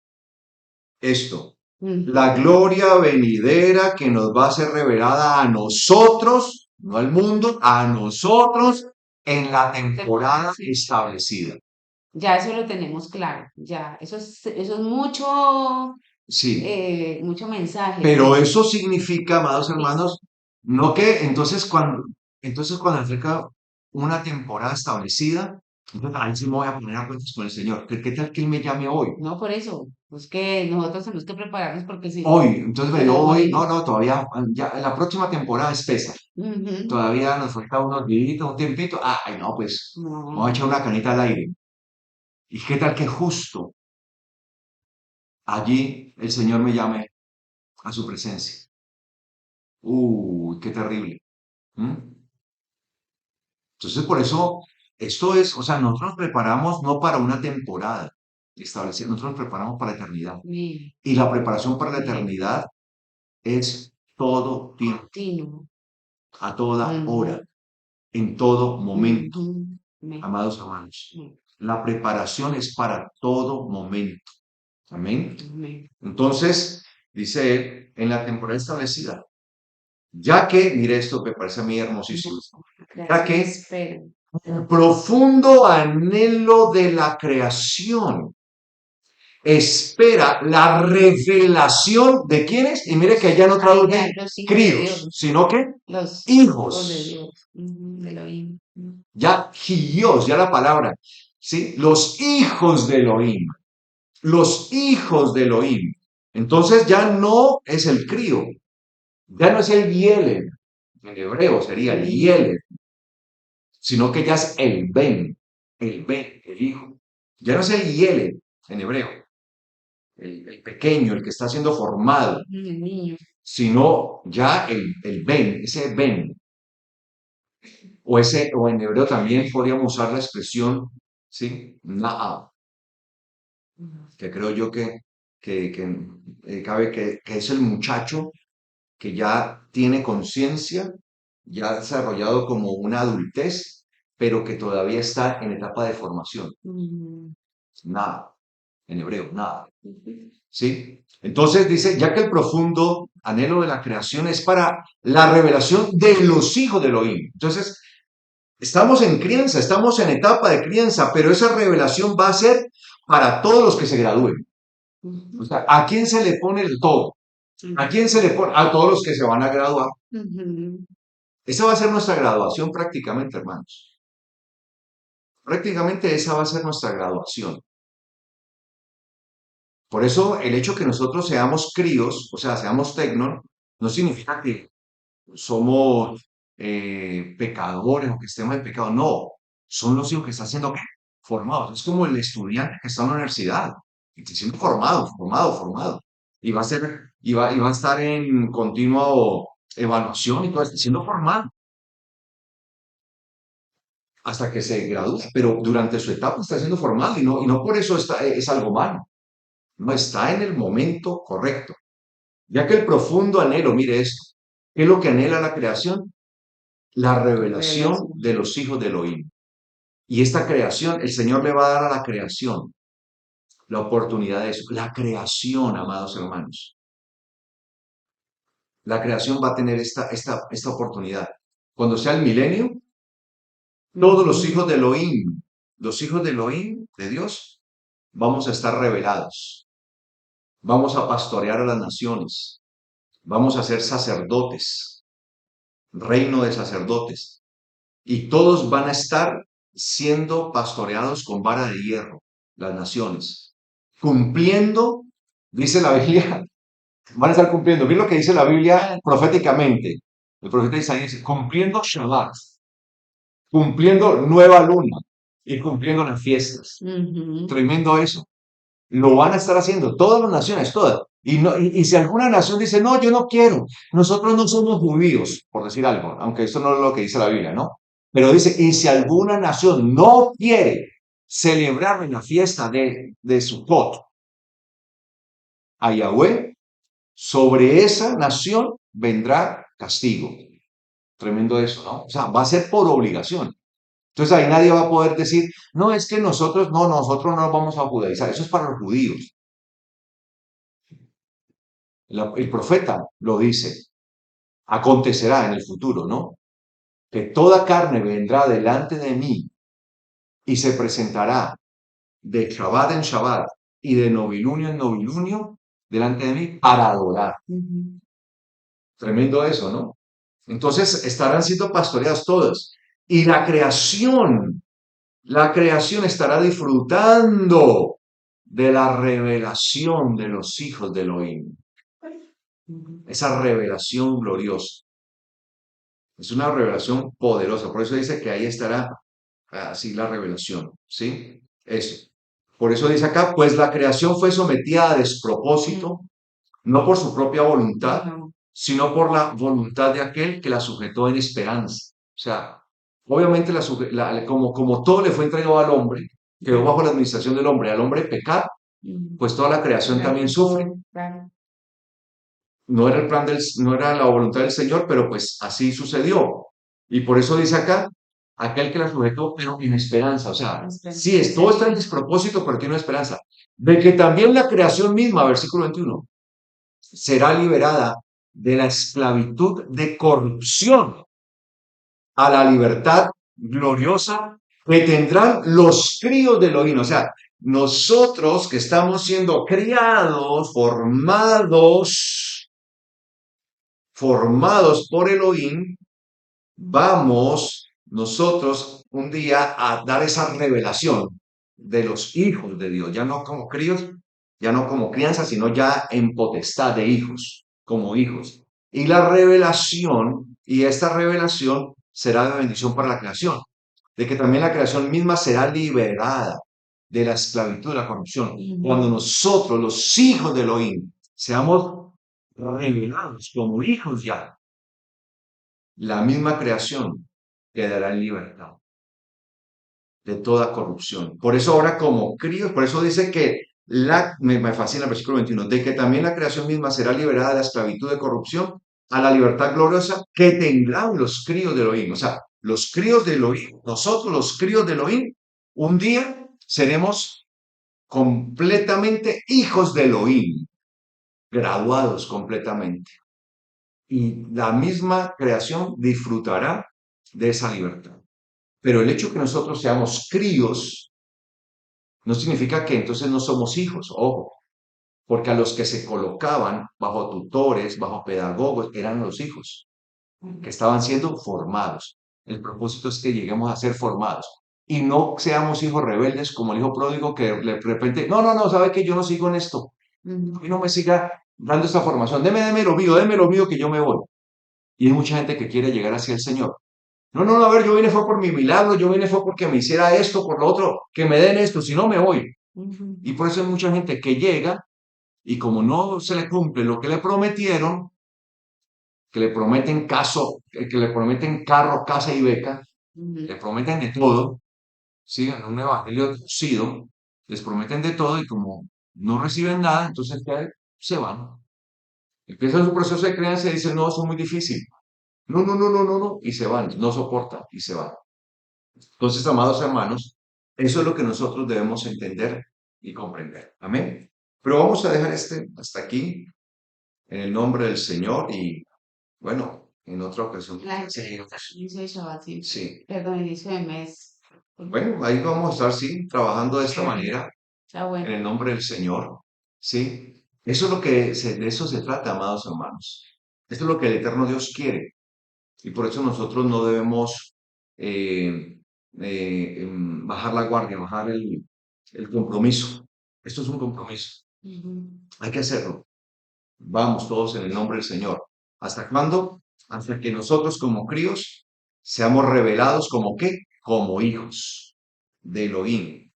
esto. Mm. La gloria venidera que nos va a ser revelada a nosotros, no al mundo, a nosotros en la temporada Sí. establecida. Ya eso lo tenemos claro. Ya, eso es mucho, Sí, mucho mensaje. pero eso significa, amados Es- hermanos, no que entonces cuando acerca una temporada establecida, entonces ahí sí me voy a poner a cuentas con el Señor. ¿Qué tal que Él me llame hoy? No, por eso. Pues que nosotros tenemos que prepararnos porque el Señor Hoy, entonces me dio no va a hoy, venir. no, todavía, ya, la próxima temporada es pesa. Ujú. Todavía nos falta unos días, un tiempito. Ay, no, pues vamos a No. echar una canita al aire. ¿Y qué tal que justo allí el Señor me llame a su presencia? Uy, qué terrible. ¿Mm? Entonces, por eso, esto es, o sea, nosotros nos preparamos no para una temporada establecida, nosotros nos preparamos para la eternidad. Mire, Y la preparación para la bien. eternidad es todo tiempo, Continuo. a toda hora, Ujú, en todo momento, ujú. Me- amados hermanos. me- La preparación es para todo momento. Amén. me- Entonces, dice él, en la temporada establecida, ya que, mire esto me parece a mí hermosísimo, La ya creación que espera. el profundo anhelo de la creación espera la revelación de quiénes, y mire que ya no Ahí ya traduce los hijos de críos, Dios. sino que Los hijos de hijos. Dios. Ujú, de Elohim. Ya hijos, ya la palabra, ¿sí? Los hijos de Elohim, los hijos de Elohim. Entonces ya no es el crío, ya no es el Yeled, en hebreo sería el Mm, Yeled, sino que ya es el Ben, el hijo. Ya no es el Yeled en hebreo, el pequeño, el que está siendo formado, el niño. sino ya el Ben, ese Ben, o en hebreo también podríamos usar la expresión, ¿sí? Na'a, que creo yo que cabe que es el muchacho que ya tiene conciencia, ya desarrollado como una adultez, pero que todavía está en etapa de formación. Mm, Nada, en hebreo, nada. ujú. ¿Sí? Entonces dice, ya que el profundo anhelo de la creación es para la revelación de los hijos de Elohim. Entonces, estamos en crianza, estamos en etapa de crianza, pero esa revelación va a ser para todos los que se gradúen. O Ujú. sea, ¿a quién se le pone el todo? ¿A quién se le pone? A todos los que se van a graduar. Ujú. Esa va a ser nuestra graduación prácticamente, hermanos. Prácticamente esa va a ser nuestra graduación. Por eso el hecho que nosotros seamos críos, o sea, seamos tecnon, no significa que somos pecadores o que estemos en pecado. No, son los hijos que están siendo formados. Es como el estudiante que está en la universidad, que está siendo formado, formado, formado. Y va a ser, y va a estar en continua evaluación y todo, está siendo formado hasta que se gradúe. Pero durante su etapa está siendo formado y no por eso está, es algo malo. No está en el momento correcto. Ya que el profundo anhelo, mire esto, ¿qué es lo que anhela la creación? La revelación Revelación. de los hijos de Elohim. Y esta creación, el Señor le va a dar a la creación la oportunidad de eso. La creación, amados hermanos. La creación va a tener esta oportunidad. Cuando sea el milenio, todos Ujú. los hijos de Elohim, de Dios, vamos a estar revelados. Vamos a pastorear a las naciones. Vamos a ser sacerdotes, reino de sacerdotes. Y todos van a estar siendo pastoreados con vara de hierro, las naciones, cumpliendo, dice la Biblia, van a estar cumpliendo. Miren lo que dice la Biblia proféticamente. El profeta Isaías dice, cumpliendo Shabbat, cumpliendo nueva luna y cumpliendo las fiestas. Ujú. Tremendo eso. Lo van a estar haciendo todas las naciones, todas. Y si alguna nación dice, no, yo no quiero, nosotros no somos judíos, por decir algo, aunque esto no es lo que dice la Biblia, ¿no? Pero dice, y si alguna nación no quiere celebrar la fiesta de Sukkot a Yahweh, sobre esa nación vendrá castigo. Tremendo eso, ¿no? O sea, va a ser por obligación. Entonces ahí nadie va a poder decir, no, es que nosotros no nos vamos a judaizar. Eso es para los judíos. El profeta lo dice, acontecerá en el futuro, ¿no? Que toda carne vendrá delante de mí y se presentará de Shabbat en Shabbat y de novilunio en novilunio delante de mí para adorar. Ujú. Tremendo eso, ¿no? Entonces estarán siendo pastoreados todos. Y la creación estará disfrutando de la revelación de los hijos de Elohim. Ujú. Esa revelación gloriosa. Es una revelación poderosa. Por eso dice que ahí estará así la revelación. ¿Sí? Eso. Por eso dice acá, pues la creación fue sometida a despropósito, no por su propia voluntad, No. sino por la voluntad de aquel que la sujetó en esperanza. O sea, obviamente como todo le fue entregado al hombre, quedó bajo la administración del hombre, al hombre pecar, Ujú. pues toda la creación Claro, también sufre. claro. No era el plan no era la voluntad del Señor, pero pues así sucedió. Y por eso dice acá, aquel que la sujetó, pero en esperanza. O sea, Espera. sí, todo está en despropósito, pero tiene una esperanza. De que también la creación misma, versículo 21, será liberada de la esclavitud de corrupción a la libertad gloriosa que tendrán los críos de Elohim. O sea, nosotros que estamos siendo criados, formados por Elohim, vamos nosotros un día a dar esa revelación de los hijos de Dios, ya no como críos, ya no como crianza, sino ya en potestad de hijos, como hijos. Y la revelación, y esta revelación será de bendición para la creación, de que también la creación misma será liberada de la esclavitud de la corrupción. Cuando Ujú. nosotros, los hijos de Elohim, seamos revelados como hijos ya, la misma creación quedará en libertad de toda corrupción. Por eso ahora como críos, por eso dice que me fascina el versículo 21, de que también la creación misma será liberada de la esclavitud de corrupción a la libertad gloriosa que tendrán los críos de Elohim. O sea, los críos de Elohim, nosotros los críos de Elohim, un día seremos completamente hijos de Elohim, graduados completamente. Y la misma creación disfrutará de esa libertad. Pero el hecho que nosotros seamos críos no significa que entonces no somos hijos, ojo. porque a los que se colocaban bajo tutores, bajo pedagogos, eran los hijos que estaban siendo formados. El propósito es que lleguemos a ser formados y no seamos hijos rebeldes como el hijo pródigo que de repente, no, no, no, sabe que yo no sigo en esto, Ujú, y no me siga dando esta formación, deme lo mío que yo me voy. Y hay mucha gente que quiere llegar hacia el Señor. No, no, no, a ver, yo vine fue por mi milagro, yo vine fue porque me hiciera esto, por lo otro, que me den esto, si no me voy. ujú, Y por eso hay mucha gente que llega y como no se le cumple lo que le prometieron, que le prometen que le prometen carro, casa y beca, ujú. le prometen de todo, ¿sí? En un evangelio torcido, les prometen de todo y como no reciben nada, entonces ¿qué? Se van. Empiezan su proceso de creencia y dicen, no, eso es muy difícil. No, no, no, no, no, no, y se van, no soportan y se van. Entonces, amados hermanos, eso es lo que nosotros debemos entender y comprender. Amén. Pero vamos a dejar este hasta aquí, en el nombre del Señor, y bueno, en otra ocasión La seguiremos. inicio de Shabbat, sí. Sí. Perdón, inicio de mes. Bueno, ahí vamos a estar, sí, trabajando de esta Chévere, manera, está en bueno. el nombre del Señor. Sí. Eso es de eso se trata, amados hermanos. Esto es lo que el eterno Dios quiere. Y por eso nosotros no debemos eh, bajar la guardia, bajar el compromiso. Esto es un compromiso. Ujú. Hay que hacerlo. Vamos todos en el nombre del Señor. ¿Hasta cuándo? Hasta que nosotros como críos seamos revelados como qué? Como hijos de Elohim.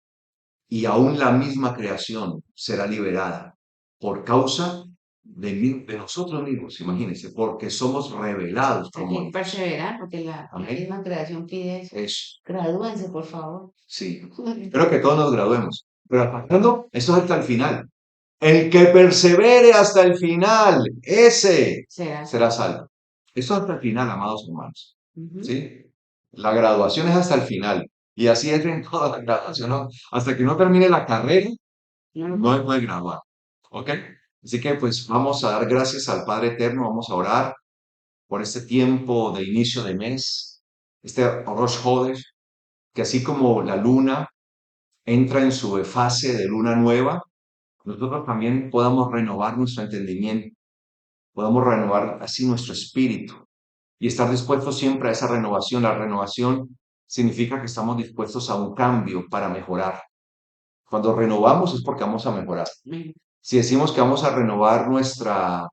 Y aún la misma creación será liberada por causa de nosotros mismos, imagínense, porque somos revelados Hay como que hijos. perseverar porque la Amén. misma creación pide eso. Eso, Gradúense, por favor. sí. Espero que todos nos graduemos. Pero pasando, eso es hasta el final. El que persevere hasta el final, ese Será será salvo. salvo. Eso hasta el final, amados hermanos. Ujú. ¿Sí? La graduación es hasta el final. Y así es en toda la graduación, ¿no? Hasta que no termine la carrera, No lo no puedo. me puede graduar. ¿Ok? Así que pues vamos a dar gracias al Padre Eterno, vamos a orar por este tiempo de inicio de mes, este Rosh Hodesh, que así como la luna entra en su fase de luna nueva, nosotros también podamos renovar nuestro entendimiento, podamos renovar así nuestro espíritu y estar dispuestos siempre a esa renovación. La renovación significa que estamos dispuestos a un cambio para mejorar. Cuando renovamos es porque vamos a mejorar. Amén. Si decimos que vamos a renovar nuestra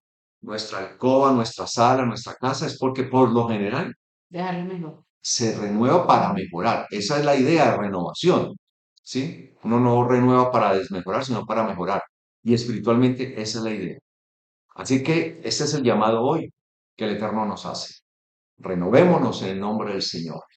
alcoba, nuestra sala, nuestra casa, es porque por lo general Dejarlo mejor. se renueva para mejorar. Esa es la idea de renovación, ¿sí? Uno no renueva para desmejorar, sino para mejorar. Y espiritualmente esa es la idea. Así que este es el llamado hoy que el Eterno nos hace. Renovémonos en el nombre del Señor.